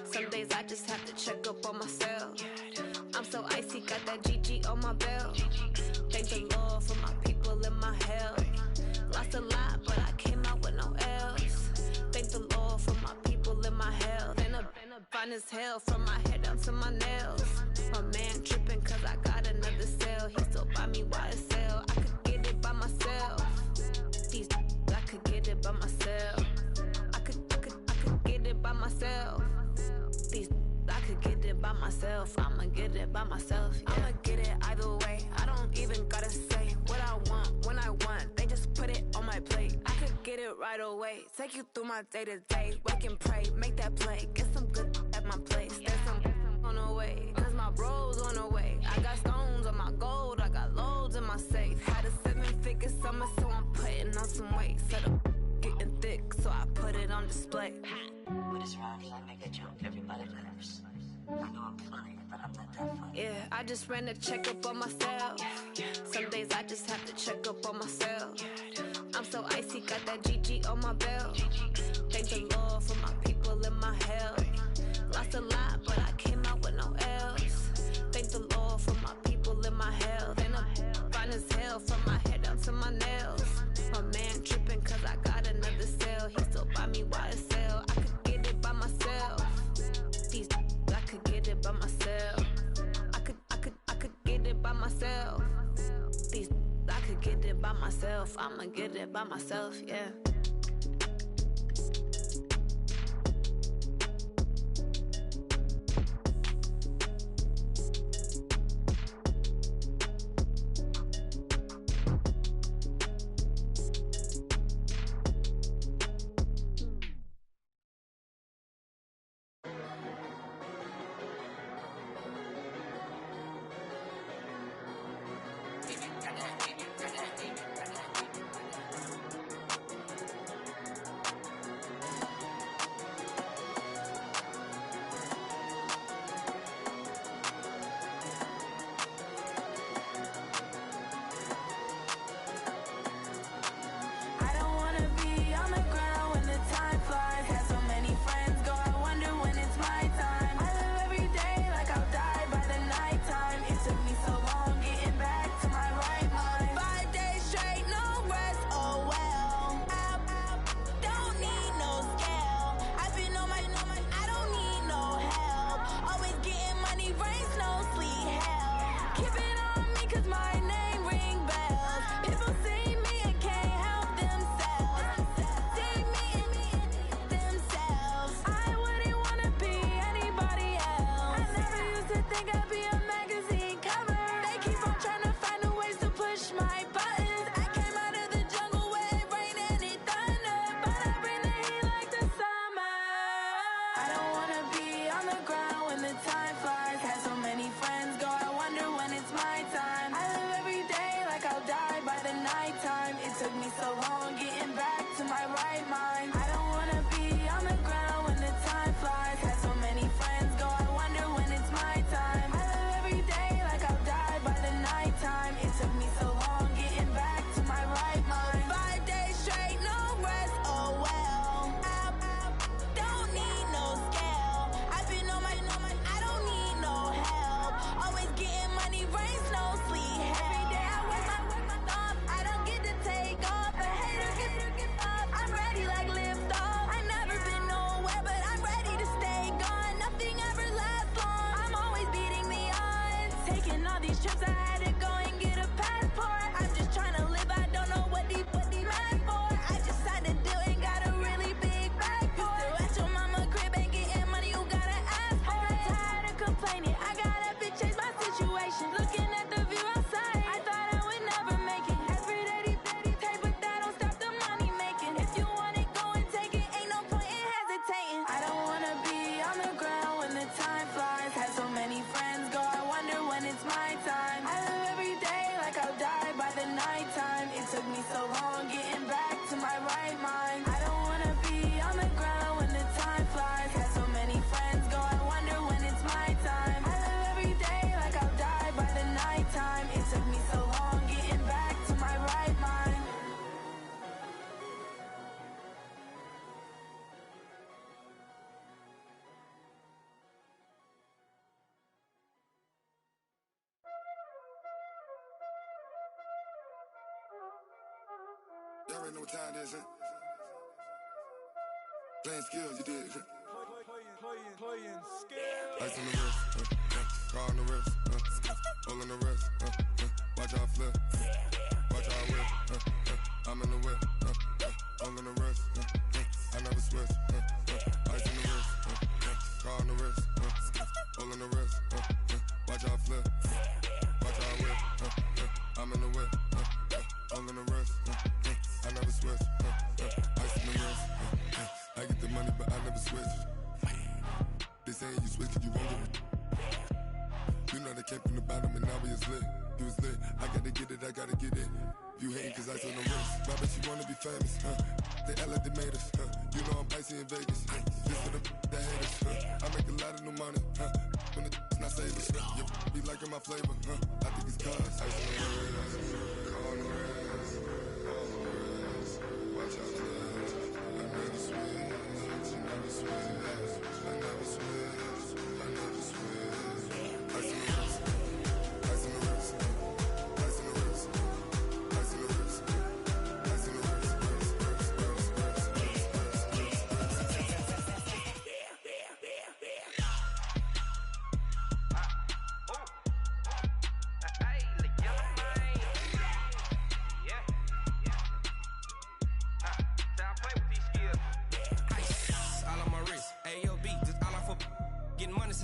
Some days I just have to check up on myself. I'm so icy, got that GG on my belt. Thank the Lord for my people and my health. Lost a lot, but I came out with no else. Thank the Lord for my people and my health. And I'm fine as hell from my head down to my nails. My man tripping cause I got another cell. He still buy me YSL. I could get it by myself. These I could get it by myself. I could get it by myself. These I could get it by myself. I'ma get it by myself. Yeah. I'ma get it either way. I don't even gotta say what I want when I want. They just put it on my plate. I could get it right away. Take you through my day to day. Wake and pray, make that play. Get some good at my place. There's some on the way. Cause my bros on the way. I got stones on my gold. I got loads in my safe. Had a 7-figure summer, so I'm putting on some weight. Set up getting thick, so I put it on display. With this round, I make a jump. Everybody laughs. I know I'm funny, but I'm not that funny. Yeah, I just ran a checkup on myself. Some days I just have to check up on myself. I'm so icy, got that GG on my belt. Thank the Lord for my people and my health. Lost a lot, but I came out with no else. Thank the Lord for my people and my health. And I'm fine as hell from my head down to my nails. My man tripping cause I got another cell. He still buy me YSL. I could get it by myself. These I could get it by myself. I could get it by myself. These I could get it by myself. I'ma get it by myself, yeah. already know what time it is, huh? Playing skills, you did. Playing skills. Ice on the wrist, car on the wrist, hole in the wrist, watch how I flip, watch how I whip, I'm in the whip, hole in the wrist, I never switch, ice on the wrist, car on the wrist, hole in the wrist, watch how I flip, watch how I whip, I'm in the whip, hole in the wrist, I never switch, ice on the wrist, I get the money but I never switch. They saying you switch 'cause you won't get it. You know they came from the bottom and now we is lit. You was lit, I gotta get it, I gotta get it. You hating 'cause ice on the wrist. I bet you wanna be famous, They act like they made us, You know I'm icy in Vegas, This for the that hate us, I make a lot of new money, When the not savers, You be liking my flavor, I think it's cause ice on the wrist, car on the wrist, all the wrist. Watch out, cuz I never switch, you never switch. I never switch, I never switch. Ice in the wrist, ice in the wrist, ice in the wrist, ice in the wrist, ice in the wrist,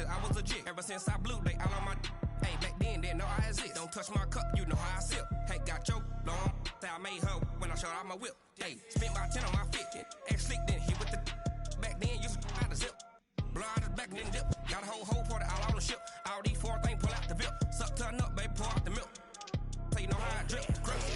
I was legit. Ever since I blew, they all on my. Hey, back then, didn't know I exist. Don't touch my cup, you know how I sip. Hey, got your long. I made her when I showed out my whip. Hey, spent about 10 on my fit. Act slick, then hit with the. Back then, used to out the zip. Blow out the back, then dip. Got a whole party all on the ship. All these 4 things pull out the VIP. Suck, turn up, baby, pour out the milk. So you know how I drip. Crush.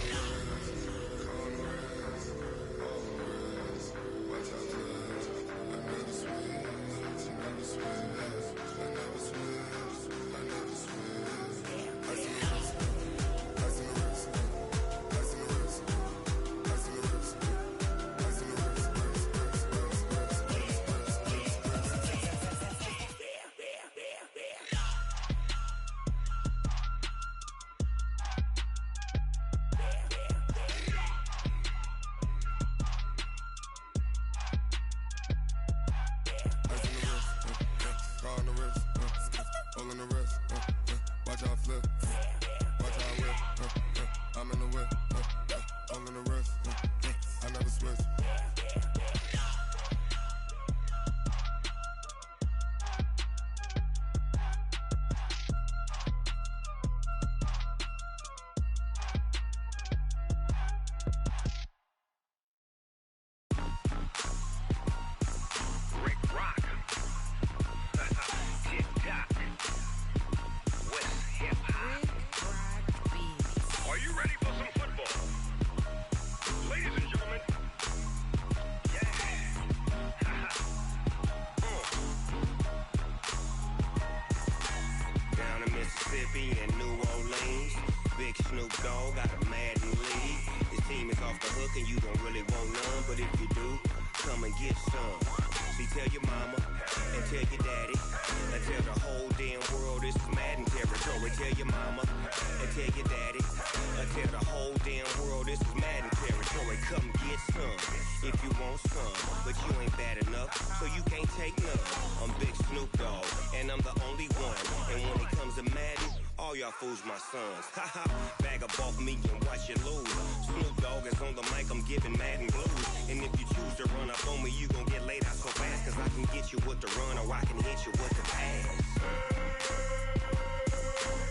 Fools my sons. Haha, bag up off me and watch you lose. Snoop Dogg is on the mic, I'm giving Madden blues. And if you choose to run up on me, you gon' get laid out so fast. Cause I can get you with the run or I can hit you with the pass.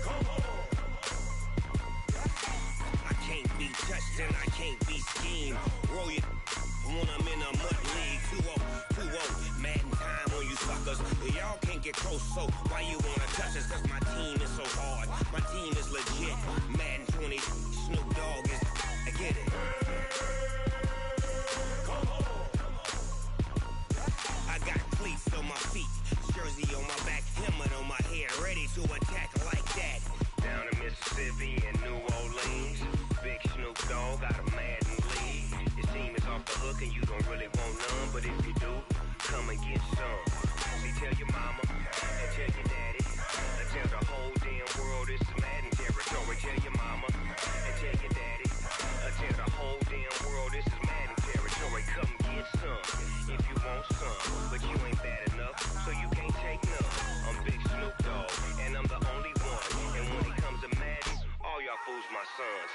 Come on. I can't be touched and I can't be schemed. Roll you when I'm in a mud league. 2-0, Madden time on you suckers. Y'all can't get close, so why you wanna touch us? Cause my team is so hard. My team is legit. Madden 20, Snoop Dogg is. I get it. Come on. I got cleats on my feet, jersey on my back, helmet on my head, ready to attack like that. Down in Mississippi and New Orleans, big Snoop Dogg got a Madden league. His team is off the hook and you don't really want none, but if you do, come and get some. See, tell your mama and tell your daddy, and tell the whole damn world this is Madden territory. Tell your mama and tell your daddy, and tell the whole damn world this is Madden. but you ain't bad enough, so you can't take none. I'm Big Snoop Dogg, and I'm the only one. And when it comes to Madden, all y'all fools my sons.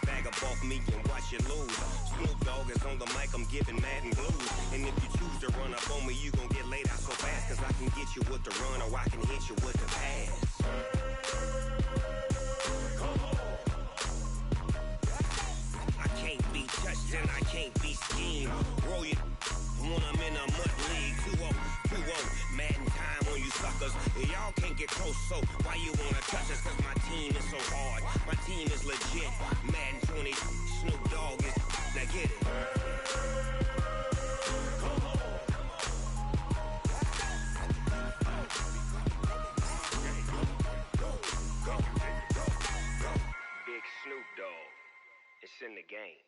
Bag up off me and watch you lose. Snoop Dogg is on the mic, I'm giving Madden blues. And if you choose to run up on me, you gon' get laid out so fast. Cause I can get you with the run or I can hit you with the pass. I can't be touched and I can't be schemed. Roll you when I'm in a mud league. 2-0, Madden time on you suckers. Y'all can't get close, so why you wanna touch us? Cause my team is so hard, my team is legit. Madden 20, Snoop Dogg is, now get it. Big Snoop Dogg, it's in the game.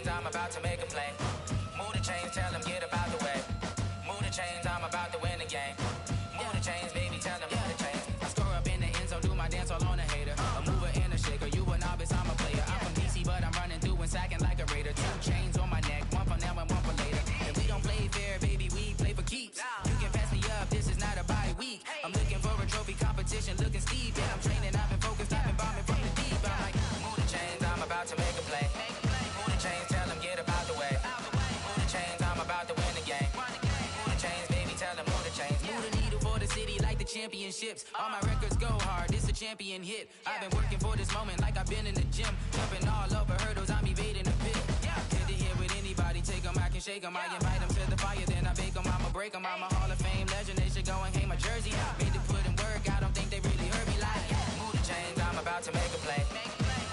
I'm about to make a play. Move the chains, tell them get up out the way. Move the chains, I'm about to win the game. Move the chains, baby, tell them move the chains. I score up in the end zone, do my dance all on a hater. A mover and a shaker, you a novice, I'm a player. I'm from DC, but I'm running through and sacking like a raider. 2 chains on my neck, one for now and one for later. And we don't play fair, baby, we play for keeps. You can pass me up, this is not a bye week. I'm looking for a trophy competition, looking steep. And I'm training, I've been focused, I've been bombing from the deep. I'm like, move the chains, I'm about to make a play. Move the chains, tell them get up out the way. Move the chains, I'm about to win the game. Move the chains, baby, tell them move the chains. Move the needle for the city like the championships. All my records go hard, this a champion hit. I've been working for this moment like I've been in the gym. Jumping all over hurdles, I'm evading the pit. Good to hear with anybody, take them, I can shake them. I invite them to the fire, then I bake them, I'ma break them. I'm a Hall of Fame legend, they should go and hang my jersey. Made to put in work, I don't think they really heard me like. Move the chains, I'm about to make a play.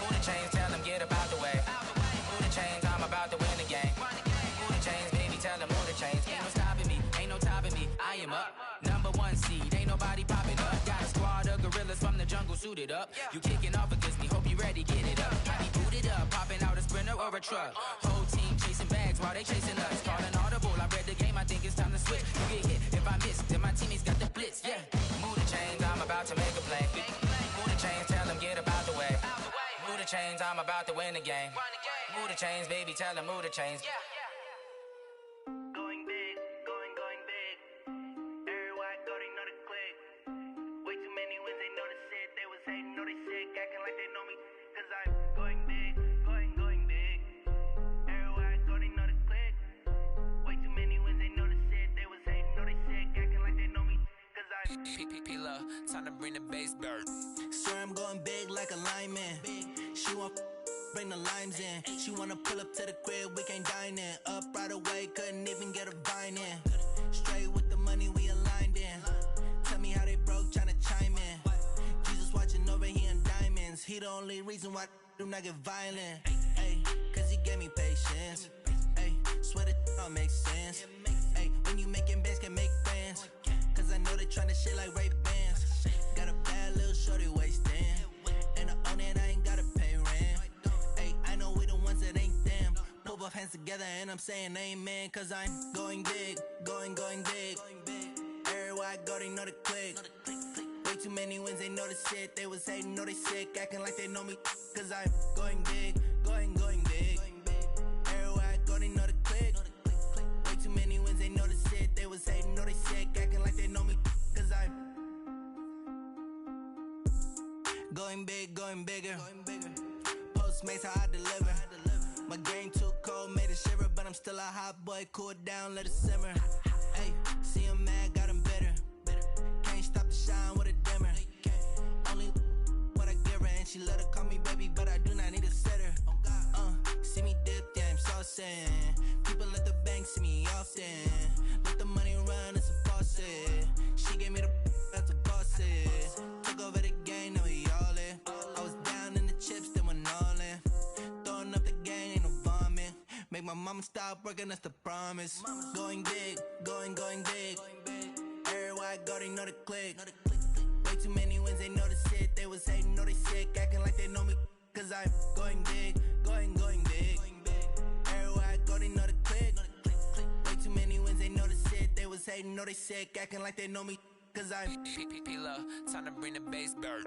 Move the chains, tell them get up out the way. Move the chains, I'm about to win the game. Move the chains, baby, tell them move the chains. Ain't no stopping me, ain't no topping me. I am up, number 1 seed, ain't nobody popping up. Got a squad of gorillas from the jungle suited up. You kicking off against me, hope you ready, get it up. I be booted up, popping out a sprinter or a truck. Whole team chasing bags while they chasing us. Calling audible, I read the game, I think it's time to switch. You get hit if I miss, then my teammates got the blitz, yeah. Move the chains, I'm about to make a play. Move the chains, tell them get up out the way. Move the chains, I'm about to win the game. Move the chains, baby, tell them move the chains. Going big, going big. Everywhere I go, they know the click. Way too many wins, they know the shit. They was hating, know they sick, acting like they know me. Cause I'm going big, going big. Everywhere I go, they know the click. Way too many wins, they know the shit. They was hating, know they sick, acting like they know me. Cause I'm P-Love, time to bring the bass dirt. Swear I'm going big like a lineman. She want bring the limes in. She wanna pull up to the crib, we can't dine in. Up right away, couldn't even get a vine in. Straight with the money, we aligned in. Tell me how they broke, tryna chime in. Jesus watching over here in diamonds. He the only reason why do not get violent. Ay, cause he gave me patience. Ay, swear that all makes sense. Ay, when you making bands, can make friends. Cause I know they tryna shit like Ray-Bans. Got a bad little shorty wasting. And I own it, I ain't gotta pay rent. Ay, I know we the ones that ain't them. Pull both hands together and I'm saying amen. Cause I'm going big, going big. Everywhere I go, they know the click. Way too many wins, they know the shit. They was hating, know they sick, acting like they know me. Cause I'm going big, going big. Everywhere I go, they know the click. Way too many wins, they know the shit. They was hating, know they sick, acting like they know me. Cause I'm going big, going bigger. Postmates how I deliver. My game too cold, made it shiver, but I'm still a hot boy. Cool it down, let it simmer. Hey, see him mad, got him bitter. Can't stop the shine with a dimmer. Only what I give her, and she let her call me baby, but I do not need a sitter. See me dip, yeah, I'm saucing. People at the bank see me often. Let the money run, it's a faucet. She gave me the that's a faucet. Took over the game, now we all in. I was down in the chips, then went all in. Throwing up the game, ain't no vomit. Make my mama stop working, that's the promise. Going big, going big. Everywhere I go, they know the click. Way too many wins, they know the shit. They was hating, know they sick, acting like they know me. cause I'm going big, going big. Everywhere I go, they know the click. Way too many wins, they know the shit. They was hating, know they sick, acting like they know me, cause I'm P-Love, time to bring the bass bird.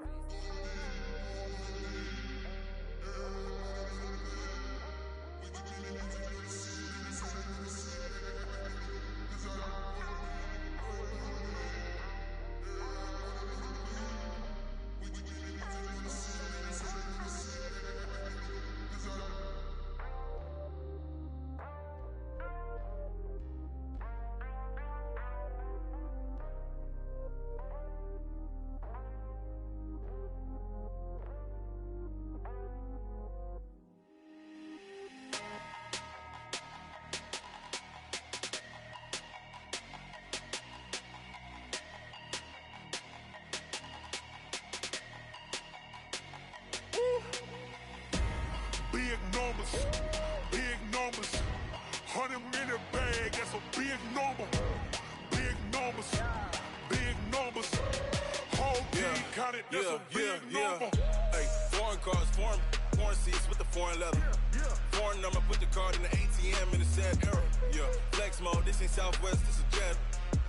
Big numbers, 100-minute bag, that's a big number. Big numbers, whole team counted, that's a big number. Hey, foreign cars, foreign seats with the foreign leather. Foreign number, put the card in the ATM in the sad era. Yeah, flex mode, this ain't Southwest, this is jet.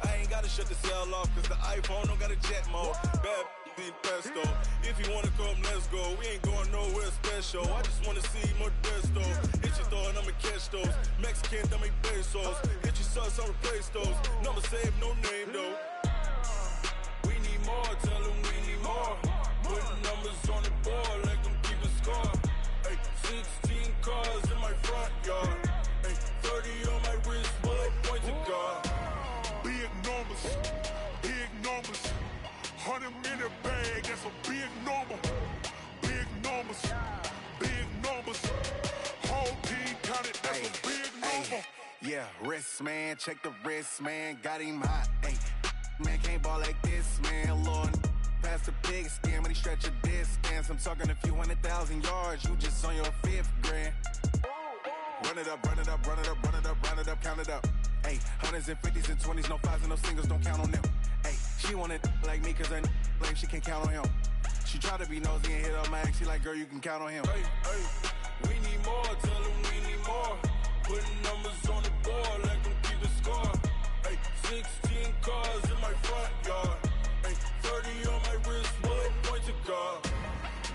I ain't gotta shut the cell off, cause the iPhone don't got a jet mode. Bad pesto. If you wanna come, let's go. We ain't going nowhere special. I just wanna see Modesto. Hit your thought, I'ma catch those. Mexican, I'ma make pesos. Hit your sus, I'll replace those. Number save, no name though. We need more, tell them we need more. Putting numbers on the board, let them keep a score. Hey, 16 cars in my front yard. Hey, 30 on my wrist, bullet point to God. Big numbers, 100-minute bag, that's a big number. Big numbers, whole team counted, that's a big number. Yeah, wrist man, check the wrist man, got him hot. Hey, man can't ball like this, man. Lord, past the pig skin when he stretch a distance. I'm talking a few 100,000 yards, you just on your 5th grand. Run it up, count it up. Hey, hundreds and 50s and 20s, no 5s and no singles, don't count on them. Hey, she want it like me, cause her blame, she can't count on him. She try to be nosy and hit up my ex, she like, girl, you can count on him. Hey, we need more, tell them we need more. Putting numbers on the board, let them keep the score. Hey, 16 cars in my front yard. Hey, 30 on my wrist, bullet point to God.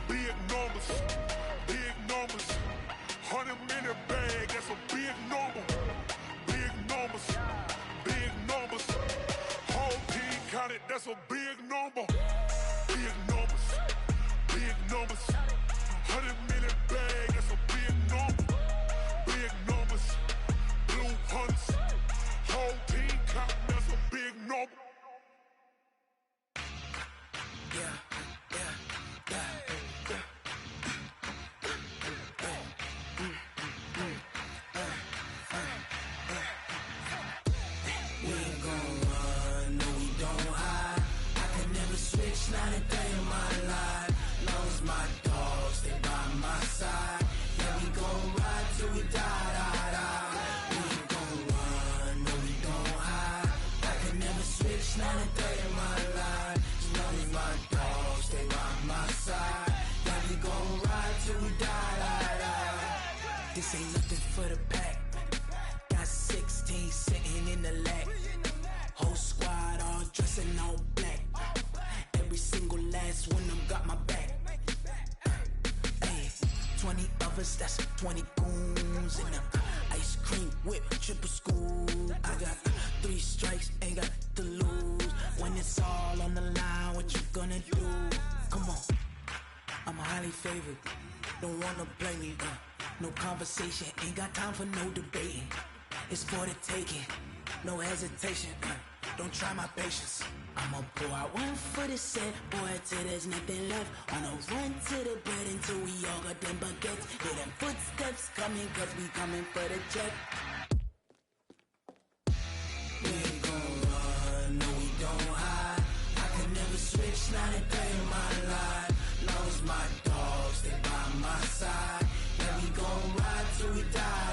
Big numbers, 100-minute bag, that's a big number. Big numbers, whole team counted, that's a big number. Big numbers, 100-minute bag, that's a big number. Big numbers, blue hunts, whole team counting, that's a big number. Yeah. Not a day in my life. Long as my dogs stay by my side. Yeah, we gon' ride till we die. We ain't gon' run, no, we gon' hide. I can never switch, not a day in my life. As long as my dogs stay by my side. Yeah, we gon' ride till we die. This ain't nothing for the pack. Got 16 sitting in the lag. Whole squad all dressing all black. Every single last one of them got my back. Hey, 20 of us, that's 20 goons in the ice cream whip, triple scoop. I got 3 strikes, ain't got to lose. When it's all on the line, what you gonna do? Come on, I'm highly favored. Don't wanna play me, no conversation, ain't got time for no debating. It's for the taking, no hesitation. Don't try my patience. I'ma pour out one for the set, boy, till there's nothing left. Wanna run to the bread until we all got them baguettes. Hear them footsteps coming, cause we coming for the jet. We ain't gon' run, no, we don't hide. I can never switch, not a day in my life. Long as my dogs stay by my side. Yeah, we gon' ride till we die.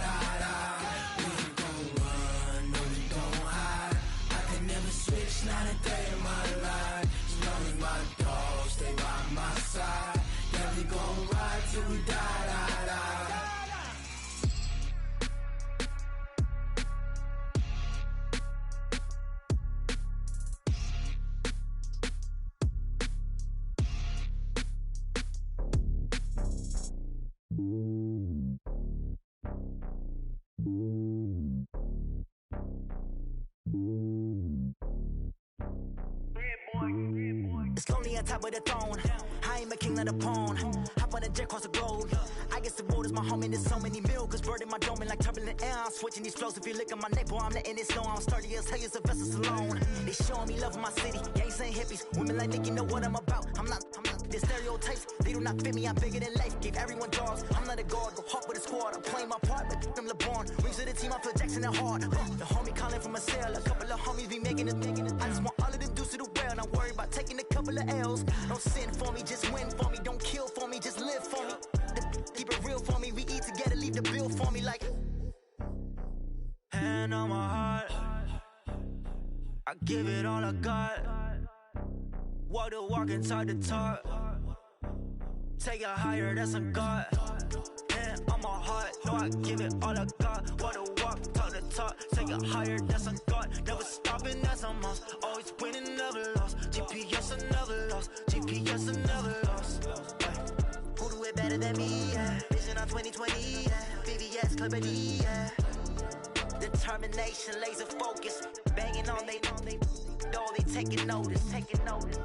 We ain't gon' run, no, we don't hide. I can never switch, not a day in my life. As long as my dogs stay by my side. Yeah, we gon' ride till we die. It's lonely on top of the throne. I ain't a king, not a pawn. Hop on a jet across the globe. I guess the road is my home and there's so many milkers burning my dome like turbulent air. I'm switching these flows. If you look at my neck, boy, I'm letting it snow. I'm sturdy as hell, Sylvester Stallone. They showing me love in my city. Gangs ain't hippies. Women like Nicky know what I'm about. I'm not. The stereotypes, they do not fit me. I'm bigger than life. Gave everyone jobs. I'm not a guard. Go hard with a squad. I'm playing my part, but them LeBron. Rings to the team. I feel Jackson and hard. The homie calling from a cell. A couple of homies be making it. I just want all of them dudes to the well. Not worry about taking a couple of L's. Don't sin for me, just win for me. Don't kill for me, just live for me. Keep it real for me. We eat together, leave the bill for me like. Hand on my heart, I give it all I got. Walk the walk and talk the talk. Take it higher, that's a God. Hand on my heart, no, I give it all I got. Walk the walk, talk the talk. Take it higher, that's a God. Never stopping, that's a must. Always winning, never lost. GPS, I never lost. GPS, I never lost. Who do it better than me? Yeah. Vision on 2020, yeah. VVS, Club D, yeah. Determination, laser focus. Banging on they know they taking notice. Taking notice.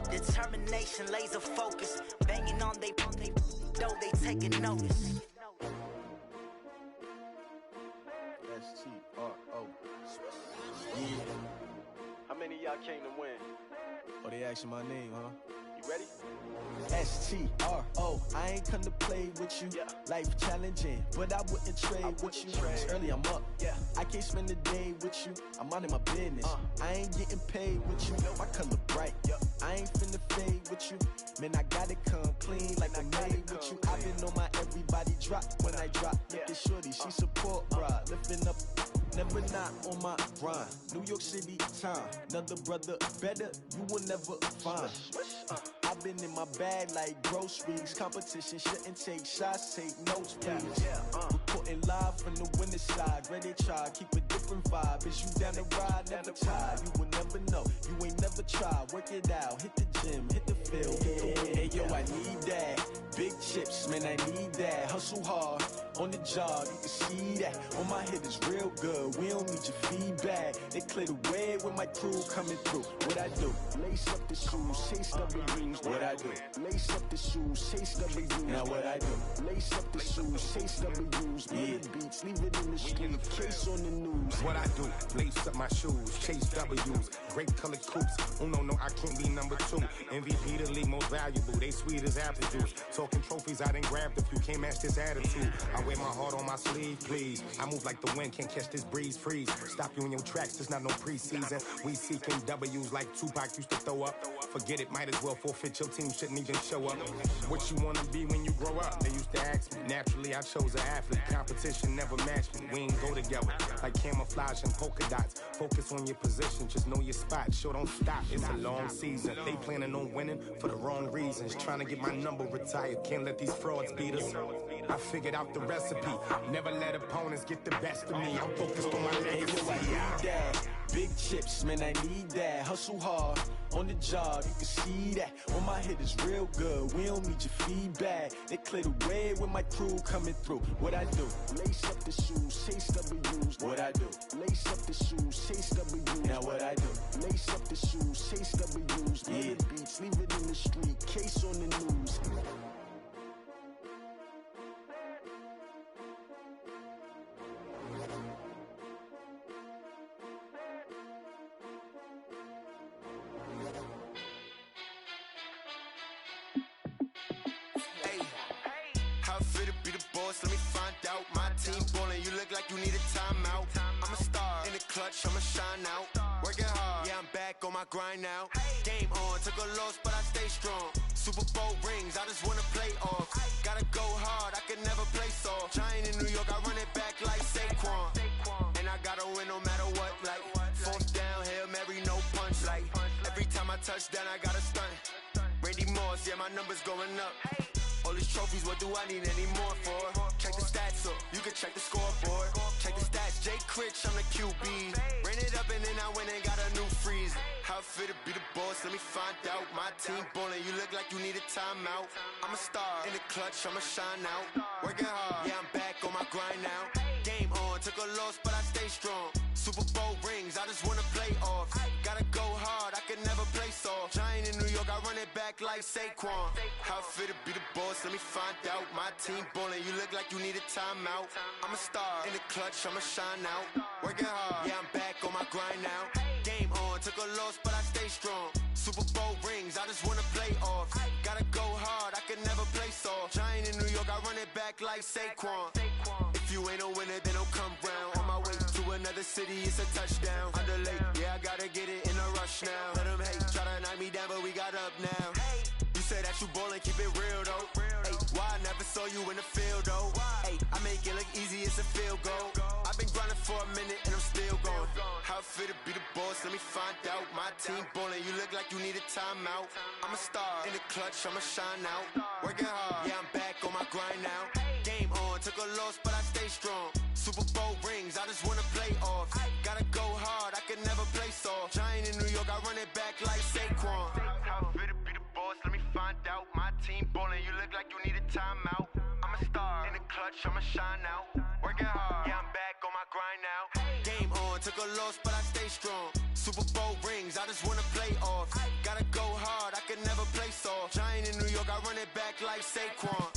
Determination, laser focus. Banging on they know they taking notice. STRO. Yeah. How many of y'all came to win? Oh, they asking my name, huh? You ready? STRO. I ain't come to play with you. Yeah. Life challenging, but I wouldn't trade with you. It's early, I'm up. Yeah. I can't spend the day with you. I'm minding my business. I ain't getting paid with you. My color bright. Yeah. I ain't finna fade with you. Man, I gotta come clean like I'm made with you. I've been on my everybody drop when I drop. Look at shorty, she support, bruh. Lifting up. Never not on my grind. New York City time. Another brother better, you will never find. I've been in my bag like groceries. Competition shouldn't take shots, take notes, please. Reporting live from the winning side. Ready to try, keep a different vibe. Is you down the ride, never tired. You will never know, you ain't never tried. Work it out, hit the gym, hit the field, hit the win. Hey yo, I need that. Big chips, man, I need that. Hustle hard, on the job, you can see that. On my hit is real good, we don't need your feedback. They clear the way when my crew coming through. What I do? Lace up the shoes, chase W's. What I do? Lace up the shoes, chase W's. Now what I do? Lace up the shoes, chase W's. Yeah. Beats, leave it in the street, case on the news. What I do? Lace up my shoes, chase W's. Great colored coops. Oh no, I can't be number 2. MVP the league most valuable. They sweet as apple juice. Talking trophies, I done grabbed a few. Can't match this attitude. I wear my heart on my sleeve, please. I move like the wind, can't catch this breeze, freeze. Stop you in your tracks, there's not no preseason. We seeking W's like Tupac used to throw up. Forget it, might as well forfeit. Your team shouldn't even show up. What you wanna be when you grow up? They used to ask me. Naturally, I chose an athlete. Competition never matched me. We ain't go together like camouflage and polka dots. Focus on your position, just know your spot. Sure, don't stop. It's a long season. They planning on winning for the wrong reasons. Trying to get my number retired. Can't let these frauds beat us. I figured out the recipe. Never let opponents get the best of me. I'm focused on my legacy. I need that. Big chips, man, I need that. Hustle hard, on the job, you can see that. On my hit is real good, we don't need your feedback. They clear the way when my crew coming through. What I do? Lace up the shoes, chase W's. What I do? Lace up the shoes, chase W's. Now what I do? Lace up the shoes, chase W's. Yeah. Beats, leave it in the street, case on the news. Let me find out. My team ballin', you look like you need a timeout. I'm a star in the clutch, I'ma shine out. Working hard, yeah, I'm back on my grind now. Game on, took a loss, but I stay strong. Super Bowl rings, I just wanna play off. Gotta go hard, I can never play soft. Giant in New York, I run it back like Saquon. And I gotta win no matter what, like fourth down, Hail Mary, no punch Like, every time I touch down, I got a stunt. Randy Moss, yeah, my numbers going up. All these trophies, what do I need any more for? Check the stats up, you can check the scoreboard. Check the stats, Jay Critch, I'm the QB. Ran it up and then I went and got a new freeze. How it fit to be the boss, let me find out. My team ballin', you look like you need a timeout. I'm a star, in the clutch, I'ma shine out. Working hard, yeah, I'm back on my grind now. Game on, took a loss, but I stay strong. Super Bowl rings, I just wanna play off. Gotta go hard, I can never play soft. Giant in New York, I run it back like Saquon. How it fit to be the boss, let me find out. My team ballin', you look like you need a timeout. I'm a star, in the clutch, I'ma shine out. Working hard, yeah, I'm back on my grind now. Game on, took a loss, but I stay strong. Super Bowl rings, I just wanna play off. Gotta go hard, I can never play soft. Giant in New York, I run it back like Saquon. If you ain't a winner, then don't come round. On my way to another city, it's a touchdown. Underlay, yeah, I gotta get it in a rush now. Let them hate, try to knock me down, but we got up now. You say that you ballin', keep it real though. Ay, why I never saw you in the field though? Ay, I make it look easy, it's a field goal. I've been grinding for a minute and I'm still going. How it fit to be the boss, let me find out. My team ballin', you look like you need a timeout. I'm a star, in the clutch, I'ma shine out. Working hard, yeah, I'm back on my grind now. Game on, took a loss, but I stay strong. Super Bowl rings, I just wanna play off. Gotta go hard, I can never play soft. Giant in New York, I run it back like Saquon. How it fit to be the boss, let me find out. My team ballin', you look like you need a timeout. I'm a star, in the clutch, I'ma shine out. Working hard, yeah, I'm back on my grind now. Game on, took a loss, but I stay strong. Super Bowl rings, I just wanna play off. Gotta go hard, I can never play soft. Giant in New York, I run it back like Saquon.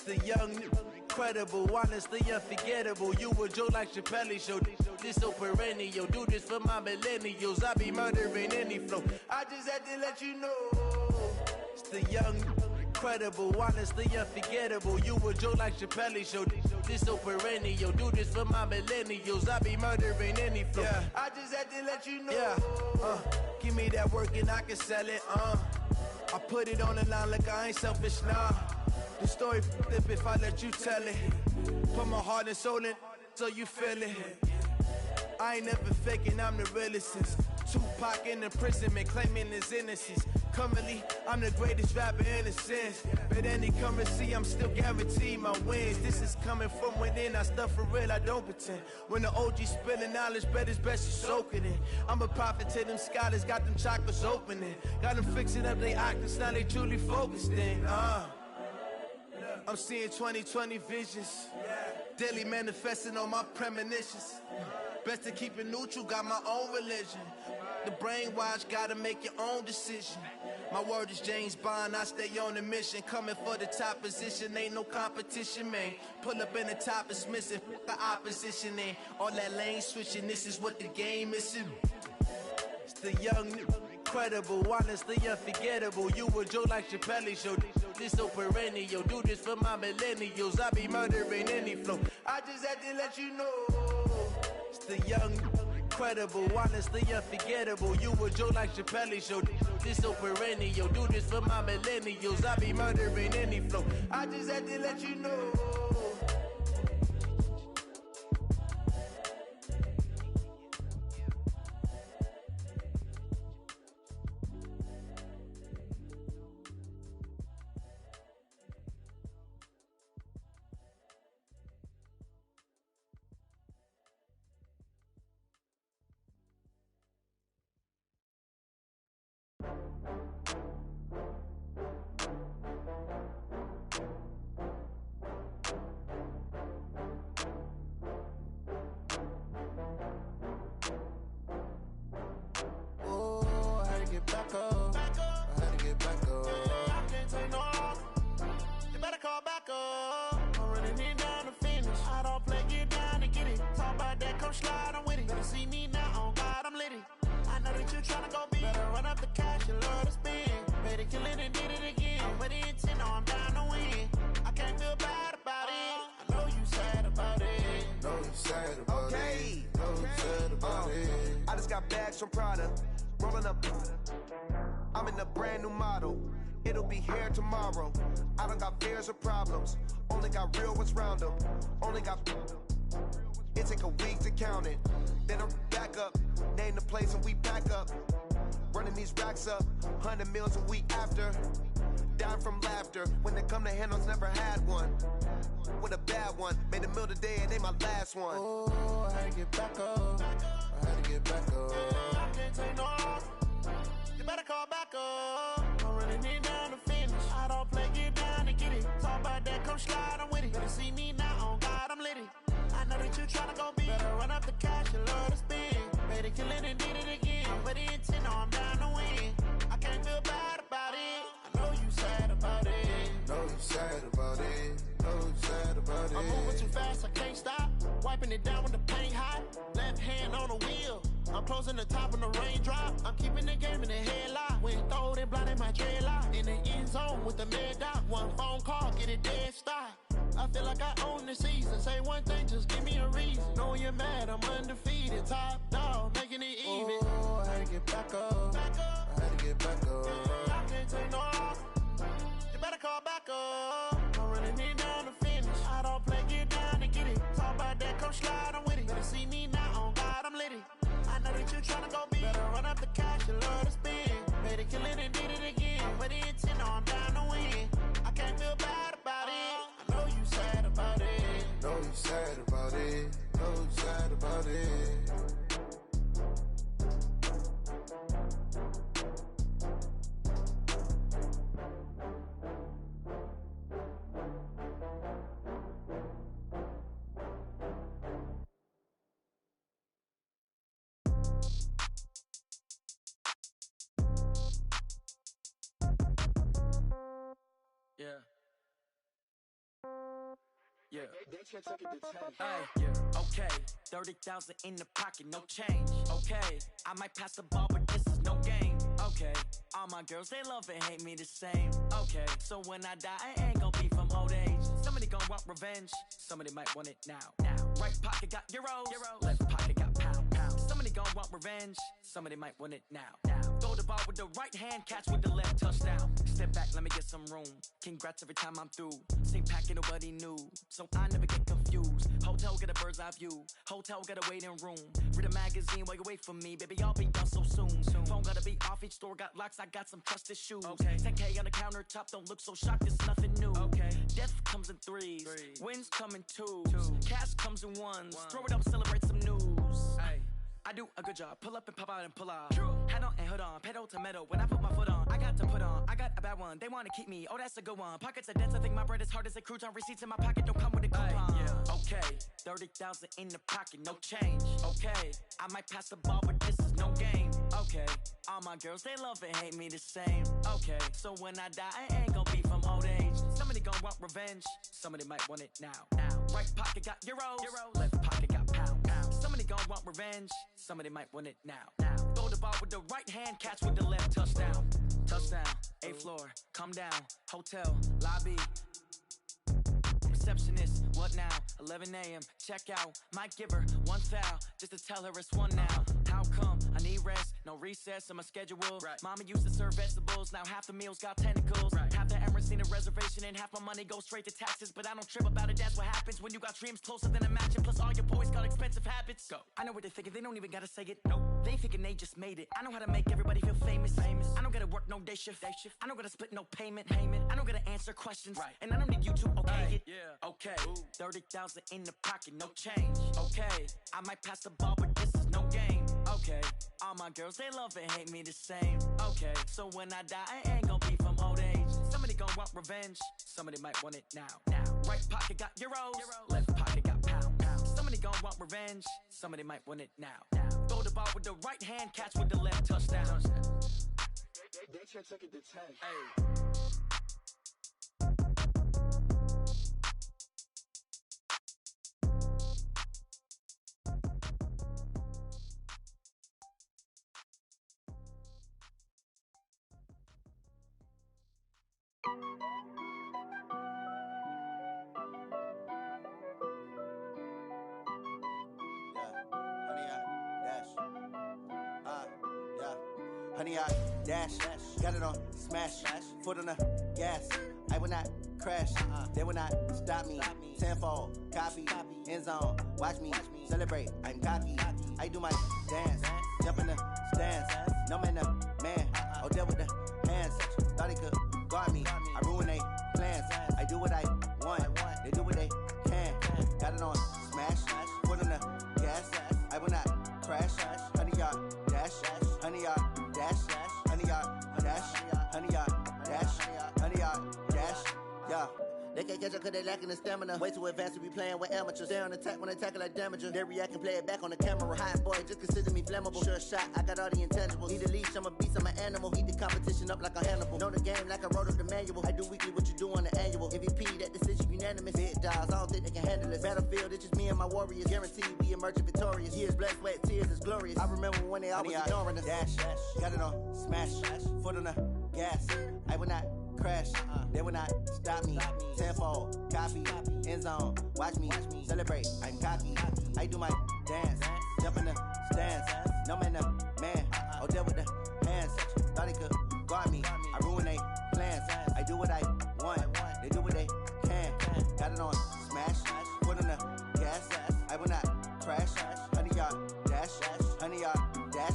The young, incredible, honestly unforgettable. You a Joe like Chappelle show. This so perennial. Do this for my millennials. I be murdering any flow. I just had to let you know. It's the young, incredible, honestly unforgettable. You a Joe like Chappelle show. This so perennial. Do this for my millennials. I be murdering any flow. Yeah. I just had to let you know. Yeah. Give me that work and I can sell it. I put it on the line like I ain't selfish, nah. The story flip if I let you tell it. Put my heart and soul in so you feel it. I ain't never faking, I'm the realest since Tupac in imprisonment, claiming his innocence. Currently, I'm the greatest rapper in a sense. But any currency, I'm still guaranteed my wins. This is coming from within, I stuff for real, I don't pretend. When the OG spilling knowledge, bet it's best you soak it in. I'm a prophet to them scholars, got them chakras opening. Got them fixing up they octaves, now they truly focused in. I'm seeing 2020 visions. Daily manifesting on my premonitions. Best to keep it neutral, got my own religion. The brainwash, gotta make your own decision. My word is James Bond, I stay on a mission. Coming for the top position, ain't no competition, man. Pull up in the top is missing, the opposition ain't. All that lane switching, this is what the game is. It's the young, incredible, honestly unforgettable. You a Joe like Chappelle show. This so perennial. Do this for my millennials. I be murdering any flow. I just had to let you know. It's the young, incredible, honestly unforgettable. You a Joe like Chappelle show. This so perennial. Do this for my millennials. I be murdering any flow. I just had to let you know. that you tryna go big. Better run up the cash, you love to spend. Made it, kill it, and did it again. I'm with the intent, no, I'm down to win. I can't feel bad about it. I know you sad about it. Know you sad about it. Know you sad about it. I just got bags from Prada. Rolling up. I'm in a brand new model. It'll be here tomorrow. I don't got fears or problems. Only got real ones round them. Only got. It take a week to count it. Then I'm back up. Name the place and we back up. Running these racks up. 100 meals a week after. Down from laughter. When it come to handles, never had one. With a bad one. Made a meal today and they my last one. Oh, I had to get back up. I had to get back up. I can't take no loss. You better call back up. I'm running it down to finish. I don't play, get down and get it. Talk about that, come slide, I'm with it. Better see me now, on God, I'm litty. I know that you tryna go big. Better run up the cash, you love to spend. Made it, kill it, and did it again. I'm with the intent, no, I'm down to win. I can't feel bad about it. I know you sad about it. Know you sad about it. Know you sad about it. I'm moving too fast, I can't stop. Wiping it down when the paint hot. Left hand on the wheel. I'm closing the top when the raindrop. I'm keeping the game in the headlock. When throwed and blinded my dreadlock. In the end zone with the mid dot. One phone call, get it dead stop. I feel like I own the season. Say one thing, just give me a reason. Knowing you're mad, I'm undefeated. Top dog, making it even. Oh, I had to get back up. I had to get back up. I can't take no loss. You better call back up. I'm running it down to finish. I don't play, get down and get it. Talk about that, come slide, I'm with it. Better see me now, on God, I'm litty. I know that you tryna go big. Better run up the cash, you love to spend. Made it, kill it, and did it again. I'm with the intent, no, I'm down to win. I can't feel bad about it. I know you sad about it. Know you sad about it. Know you sad about it. Yeah. Yeah. Hey, yeah. Okay. 30,000 in the pocket, no change. Okay. I might pass the ball, but this is no game. Okay. All my girls, they love and hate me the same. Okay. So when I die, I ain't gon' be from old age. Somebody gon' want revenge. Somebody might want it now. Right pocket got euros. Left pocket got pound. Somebody gon' want revenge. Somebody might want it now. Throw the ball with the right hand, catch with the left, touchdown. Step back, let me get some room. Congrats every time I'm through. Same packet, nobody knew, so I never get confused. Hotel get a bird's eye view. Hotel got a waiting room. Read a magazine while you wait for me, baby. I'll be done so soon. Phone gotta be off. Each store got locks. I got some trusted shoes. 10K on the countertop. Don't look so shocked. It's nothing new. Death comes in threes. Wins come in twos. Cash comes in ones. Throw it up, celebrate some news. I do a good job. Pull up and pop out and pull out. Head on and hood on. Pedal to metal. When I put my foot on, I got to put on. I got a bad one. They want to keep me. Oh, that's a good one. Pockets are dense. I think my bread is hard as a crouton. Receipts in my pocket don't come with a coupon. Okay. 30,000 in the pocket. No change. Okay. I might pass the ball, but this is no game. Okay. All my girls, they love and hate me the same. Okay. So when I die, I ain't gon' be from old age. Somebody gon' want revenge. Somebody might want it now. Right pocket got euros. Left pocket got pound. Somebody gon' want revenge. Somebody might want it now. Throw the ball with the right hand, catch with the left, touchdown. Touchdown, 8th floor, come down, hotel, lobby. Receptionist, what now? 11 a.m., check out. Might give her one foul, just to tell her it's one now. How come? I need rest, no recess in my schedule. Mama used to serve vegetables, now half the meals got tentacles. Half the Emirates need a reservation and half my money goes straight to taxes. But I don't trip about it, that's what happens when you got dreams closer than a match. Plus all your boys got expensive habits. Go. I know what they're thinking, they don't even gotta say it. Nope. They thinking they just made it. I know how to make everybody feel famous. I don't gotta work no day shift. I don't gotta split no payment. I don't gotta answer questions. And I don't need you to okay it. Okay. 30,000 in the pocket, no change. Okay. I might pass the ball, but this is no game. Okay. All my girls, they love and hate me the same. Okay. So when I die, I ain't gon' be from old age. Somebody gon' want revenge. Somebody might want it now. Right pocket got euros. Left pocket got pound. Somebody gon' want revenge. Somebody might want it now. Throw the ball with the right hand, catch with the left, touchdown. They check it to 10. Hey. honey, I dash. Got it on smash, foot on the gas. I will not crash, they will not stop me. Tenfold, copy, end zone, watch me celebrate. I'm cocky, I do my dance, jump in the stands. No man, man, oh, there with the hands. Thought he could guard me, I ruin they plans. I do what I want, they do what they can. Got it on smash, foot on the gas. I will not crash, honey, y'all dash, honey, y'all dash, honey, y'all dash, honey, y'all dash, honey, y'all dash, yeah. They can't catch up cause they lacking the stamina. Way too advanced to be playing with amateurs. Stay on attack when they tackle like damager. They react and play it back on the camera. Hot boy, just consider me flammable. Sure shot, I got all the intangibles. Need a leash, I'm a beast, I'm an animal. Eat the competition up like a Hannibal. Know the game like I wrote up the manual. I do weekly what you do on the annual. MVP, that decision unanimous. Big dogs, I don't think they can handle it. Battlefield, it's just me and my warriors. Guaranteed we emerge victorious. Years, blood, sweat, tears, is glorious. I remember when they always ignoring us. Dash, got it on smash, foot on the gas. I will not crash, they will not stop me. Tenfold, copy, end zone, watch me celebrate. I'm cocky, I do my dance, jump in the stands. No man, man, oh, there with the hands. Thought he could guard me, I ruin they plans. I do what I want, they do what they can. Got it on smash, foot on the gas. I will not crash, honey, y'all dash, honey, y'all dash,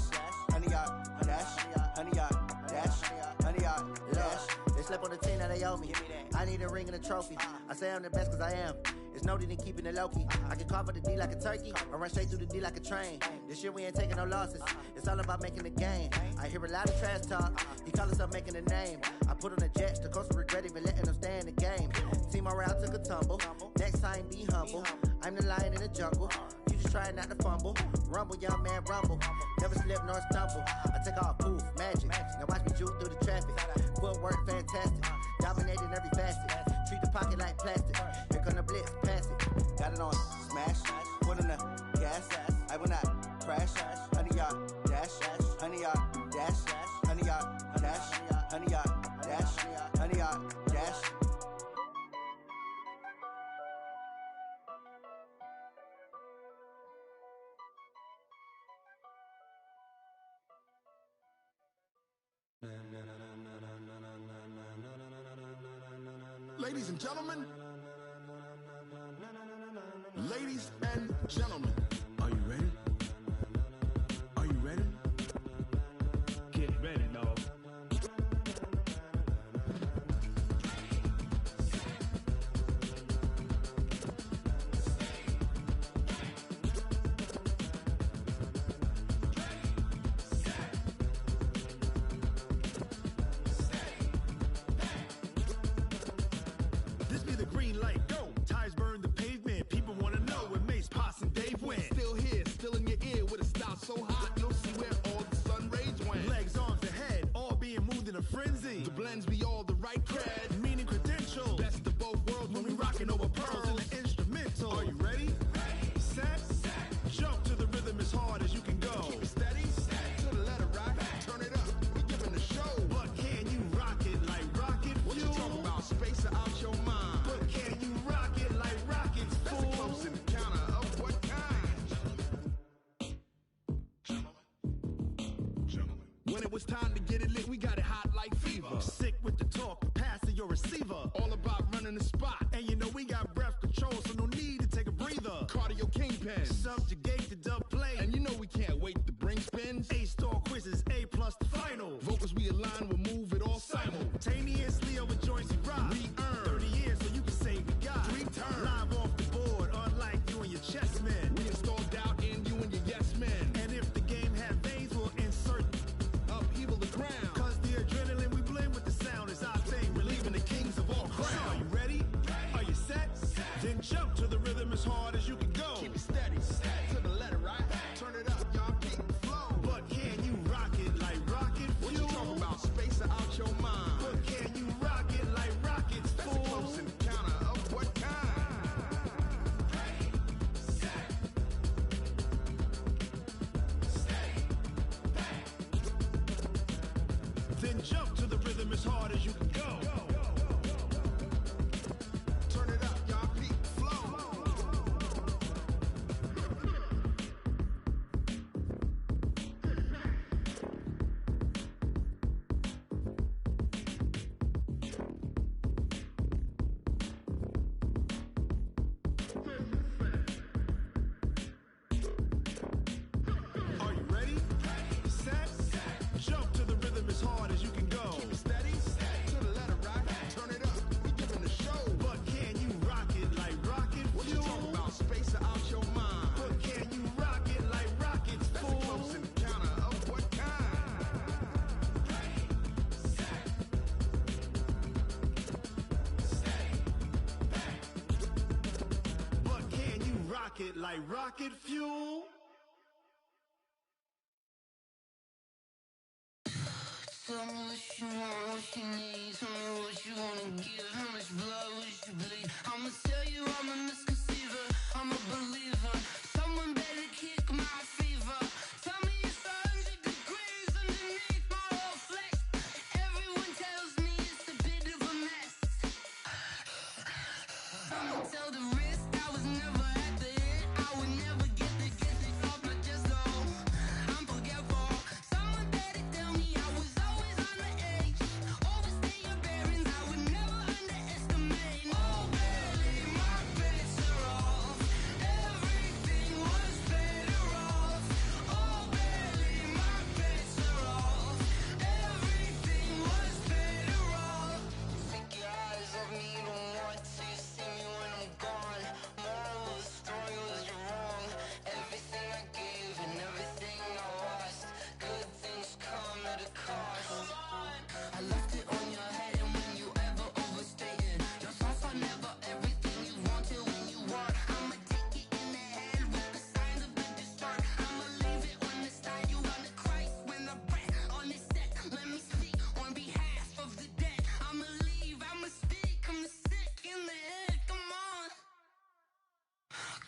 honey, y'all dash, honey, y'all dash, honey, y'all dash. They slept on the team that they owe me. I need a ring and a trophy. I say I'm the best cause I am. It's no need in keeping it low-key. I can carve up the D like a turkey or run straight through the D like a train. This year we ain't taking no losses. It's all about making the game. I hear a lot of trash talk. He call himself making a name. I put on the Jets. The coach will regret even letting them stay in the game. Team morale took a tumble. Next time be humble. I'm the lion in the jungle. You just try not to fumble. Rumble, young man, rumble. Never slip nor stumble. I take off, poof, magic. Now watch me juke through the traffic. Footwork fantastic. Dominating every facet. Treat the pocket like plastic. Here come the blitz, pass it. Got it on smash. Foot on the gas. I will not crash. Honey, y'all dash. Honey, y'all dash. Honey, y'all dash. Honey, y'all dash. Honey, y'all dash. Ladies and gentlemen, ladies and gentlemen, are you ready? Are you ready? Get ready, dog. This be the green light, go. Tires burn the pavement. People wanna know where Mace, Potts, and Dave went. Still here, still in your ear with a style so hot, you'll see where all the sun rays went. Legs, arms, and head, all being moved in a frenzy. The blends be all the right cred, meaning credentials. Best of both worlds when we rockin' over pearls in the instrumental. Are you ready? Set, jump to the rhythm as hard as you can go. Keep it steady, to the letter right. Turn it up, we giving the show. But can you rock it like rocket fuel? What you talking about? Space out your mind. But can you rock it like rockets, fool? That's a close encounter of what kind? When it was time to get it lit, we got it hot like fever. Sick with the talk, passing your receiver. All about running the spot. And you know we got breath control, so no need to take a breather. Cardio kingpin, subjugate the dub play. And you know we can't wait to bring spins. A-star quizzes, A+ the final. Vocals we align, we'll move it all simultaneously over joints we rock. We earn 30 years so you can say we got 3 turns. Live off the board, unlike you and your chess men. We install doubt in you and your yes men. And if the game had veins, we'll insert upheaval the ground. Cause the adrenaline we blend with the sound is our thing. Relieving the kings of all crowns. So are you ready? Are you set? Then jump to the rhythm as hard as you can go. Keep it steady, to the letter right. Turn it up, y'all keep the flow. But can you rock it like rocket fuel? What you talking about? Space out your mind. But can you rock it like rockets, fool? That's a close encounter of what kind? Then jump to the rhythm as hard as you can go. Turn it up, y'all keep the flow. it like rocket fuel. Tell me what you want, what you need. Tell me what you wanna give. How much blood would you bleed? I'ma tell you I'm a misconceiver. I'm a believer. Someone better kick my fever. Tell me it's 100 degrees underneath my whole flesh. Everyone tells me it's a bit of a mess. I'ma tell the risk I was never at the hit. I would never get it off my chest though. I'm forgetful. Someone better tell me I was always on the edge. Overstay your bearings, I would never underestimate. Oh baby, my bets are off. Everything was better off. Oh baby, my bets are off. Everything was better off. Take your eyes off me, don't want to see me when I'm gone. Moral of the story was you're wrong. Everything I gave and everything I lost. Good things come at a cost. I left it on your head, and when you ever overstay it, your thoughts are never everything you wanted when you want. I'ma take it in the head with the signs of the distort. I'ma leave it on the side. You on the Christ when I breath on this set. Let me speak on behalf of the dead. I'ma leave, I'ma speak. I'm the sick in the head. Come on,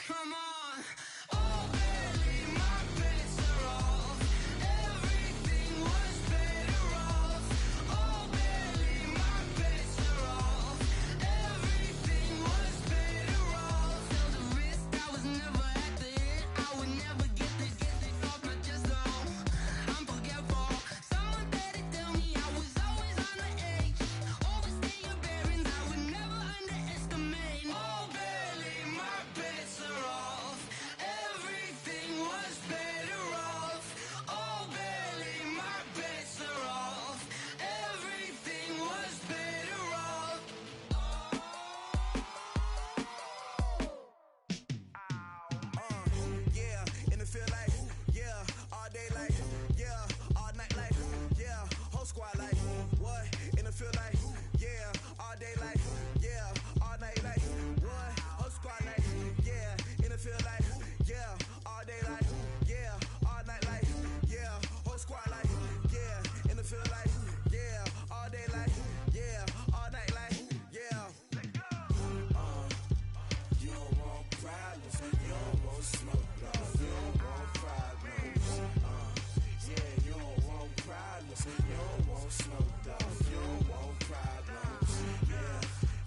come on. Oh baby, my bets are off. Everything was better off. Oh baby, my bets are off. Everything was better off. Tell the risk I was never at the hit. I would never get it off my chest though. I'm forgetful. Someone better tell me I was always on the edge. Overstay your bearings, I would never underestimate. Oh baby, my bets are off. Everything was better off. Oh baby, my bets are off. Everything was better off. Yeah, and it feel like, yeah, all day like, yeah, all night like, yeah, whole squad like, what? And it feel like, yeah, all day like, yeah, all night like, what? Whole squad like, yeah, and it feel like, yeah, all day like, yeah, all night like, yeah, whole squad like, yeah, and it feel like, yeah, all day like, yeah, all night like, yeah. You don't want problems, you don't want smoke, dog. You don't want problems. Yeah, you don't want problems, you don't want smoke, dog. You don't want problems.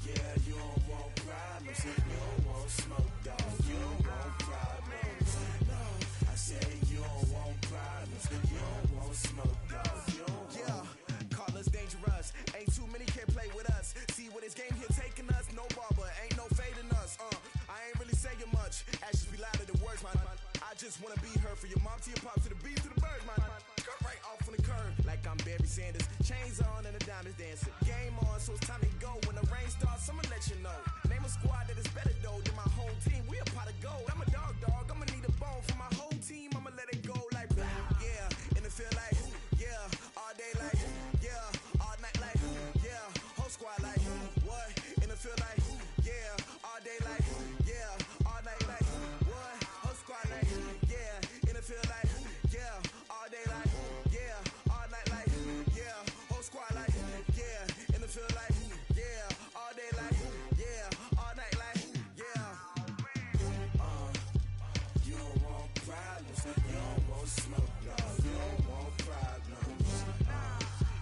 Yeah, you don't want problems, you don't want smoke, dog. You don't want problems. No, I said you don't want problems, you don't want smoke, dog. You don't want. Call us dangerous. Ain't too many can play with us. See where this game here taking us. No barber, ain't no fading us. I ain't really saying much. Actions be louder than words, man. I just wanna be heard. For your mom to your pop to the beat to the birds, man. Cut right off on the curve, like I'm Barry Sanders. Chains on and the diamonds dancing. Game on, so it's time to go. When the rain starts, I'ma let you know. Name a squad that is better though than my home team. We a pot of gold. I'm a dog. I'ma need a bone for my whole team. I'ma let it go like blah. Yeah, and it feel like, yeah, all day like, yeah, all night like, yeah, whole squad like, what? And it feel like, yeah, all day like, yeah, all night like, what? Whole squad like, yeah, and it feel like, yeah, all day like, yeah, all night like, yeah, whole squad like, yeah, and it feel like, yeah, all day like, yeah, all night like, yeah. You don't want problems, you don't want smoke, dog. You don't want problems.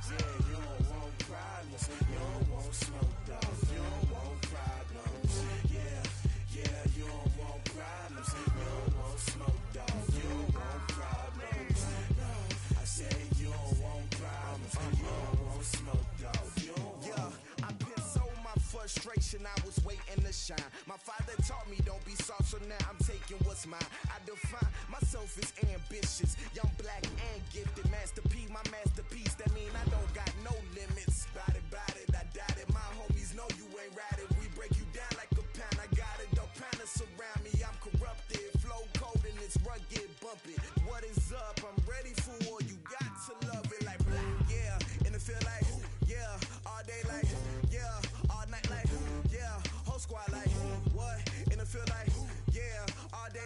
Yeah, you don't want problems, you don't want smoke, dog. You don't want problems. Yeah, you don't want problems, you don't want smoke, dog. You don't want problems. No, I said you don't want problems, you don't want smoke, dog. You don't want. Yeah, I been so my frustration, I was waiting to shine. My father taught me don't be soft, so now I'm taking what's mine. I define myself as ambitious, young, black, and gifted. Master P, my masterpiece. That mean I don't got no limits. Bout it, I doubt it. My homies know you ain't ride it. We break you down like a pound. I got it, don't pound to surround me. I'm corrupted, flow cold and it's rugged, bump it. What is up? I'm ready for war. You got to love it like blah. Yeah, and it feel like, yeah, all day like, yeah, all night like, yeah, whole squad like, what? And it feel like, yeah, all day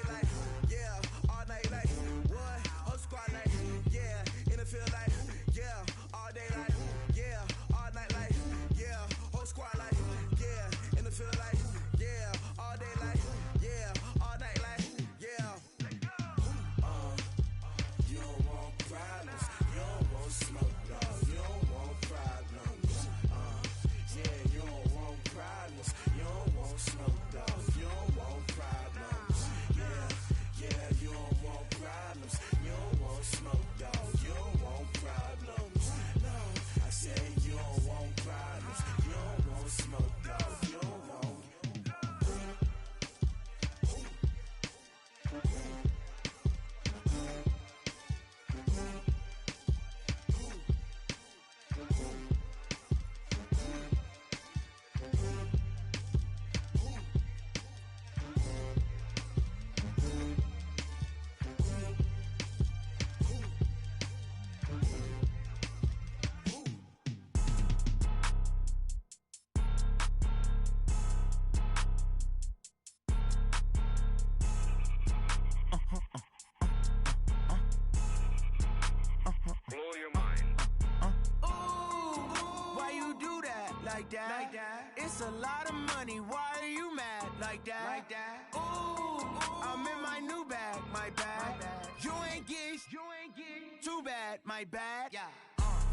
like that. It's a lot of money, why are you mad like that? Ooh, I'm in my new bag, my bad. You ain't get too bad, my bad.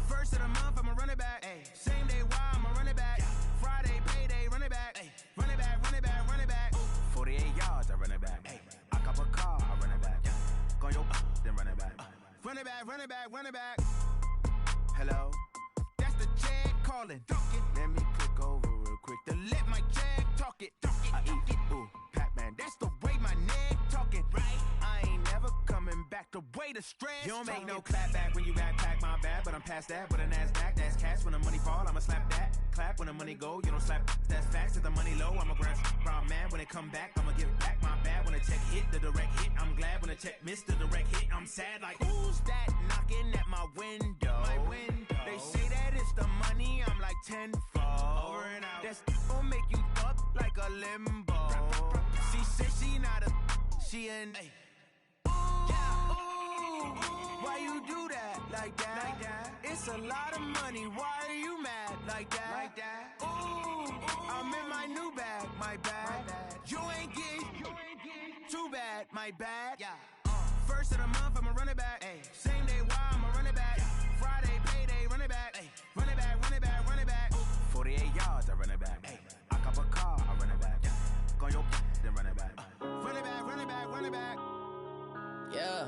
First of the month, I'ma run it back. Same day, why I'ma run it back. Friday, payday, run it back. Run it back, run it back, run it back. 48 yards, I run it back. I cop a car, I run it back. Go yo, then run it back. Run it back, run it back, run it back. Hello? That's the jag calling. Let me click over real quick to let my jag talk it. I eat it, ooh, Pac-Man. That's the way my neck talking. Right? I ain't never coming back the way the stress. You don't make no clap back when you rap pack, my bad. But I'm past that with a NASDAQ. That's cash. When the money fall, I'ma slap that. Clap when the money go, you don't slap. That's facts. If the money low, I'ma grab brown man. When it come back, I'ma give back my bad. When the check hit, the direct hit. I'm glad when the check missed the direct hit. I'm sad like, who's that knocking at my window? They say that it's the money, I'm like tenfold. Over and out. That's gon' make you up like a limbo. She said she not a, she an. Ooh, why you do that like that? It's a lot of money, why are you mad like that? Ooh, I'm in my new bag, my bad. You ain't get too bad, my bad. First of the month, I'ma run it back. Same day, why I'ma run it back. Friday, payday, run it back. Run it back, run it back, run it back. 48 yards, I run it back. I cop a car, I run it back. Go yo, then run it back. Run it back, run it back, run it back. Yeah.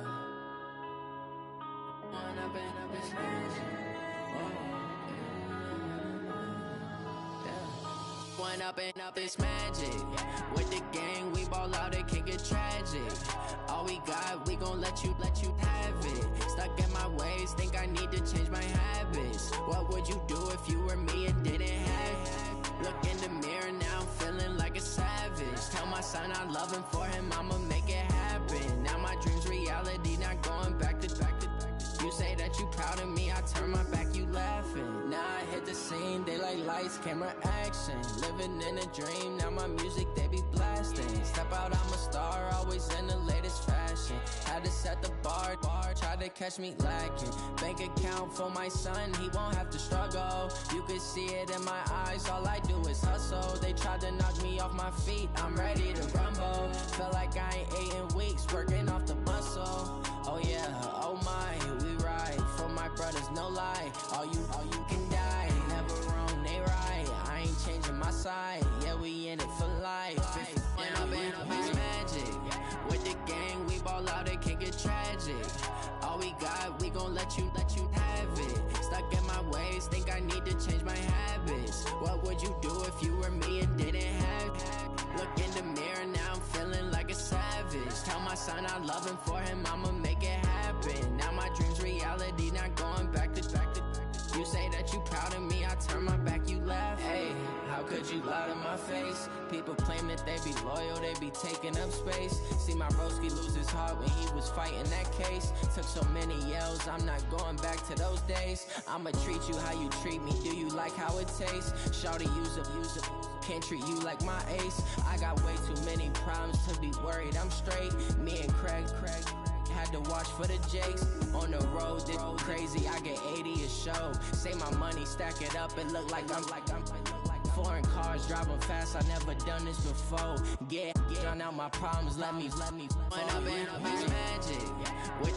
Run up and it's One up and up, it's magic. With the gang, we ball out, it can get tragic. All we got, we gon' let you have it. Stuck in my ways, think I need to change my habits. What would you do if you were me and didn't have it? Look in the mirror now, I'm feeling like a savage. Tell my son I love him, for him I'ma make it happen. Now my dream's reality, not going back to. You say that you proud of me, I turn my back, you laughing. Now I hit the scene, they like lights, camera, action. Living in a dream, now my music, they be blasting. Step out, I'm a star, always in the latest fashion. Had to set the bar, try to catch me lacking. Bank account for my son, he won't have to struggle. You could see it in my eyes, all I do is hustle. They tried to knock me off my feet, I'm ready to rumble. Felt like I ain't ate in weeks, working off the muscle. Oh yeah, oh my, we ride for my brothers, no lie. All you can die, never wrong, they right. I ain't changing my side, yeah, we in it for life. When up and up, it's magic. With the gang, we ball out, it can get tragic. All we got, we gon' let you have it. Stuck in my ways, think I need to change my habits. What would you do if you were me and didn't have it? Look in the mirror, now I'm feeling like a savage. Tell my son I love him, for him I'ma make it happen. Now my dream's reality, not going back to. You say that you proud of me, I turn my back, you laugh. Hey, how could you lie to my face? People claim that they be loyal, they be taking up space. See my broski lose his heart when he was fighting that case. Took so many yells, I'm not going back to those days. I'ma treat you how you treat me, do you like how it tastes? Shawty, use up, can't treat you like my ace. I got way too many problems to be worried, I'm straight. Me and Craig had to watch for the Jakes. On the road, this crazy, I get 80 a show. Say my money, stack it up, it look like I'm foreign cars, driving fast, I never done this before. Drown out my problems, let me. When up and up, it's magic. With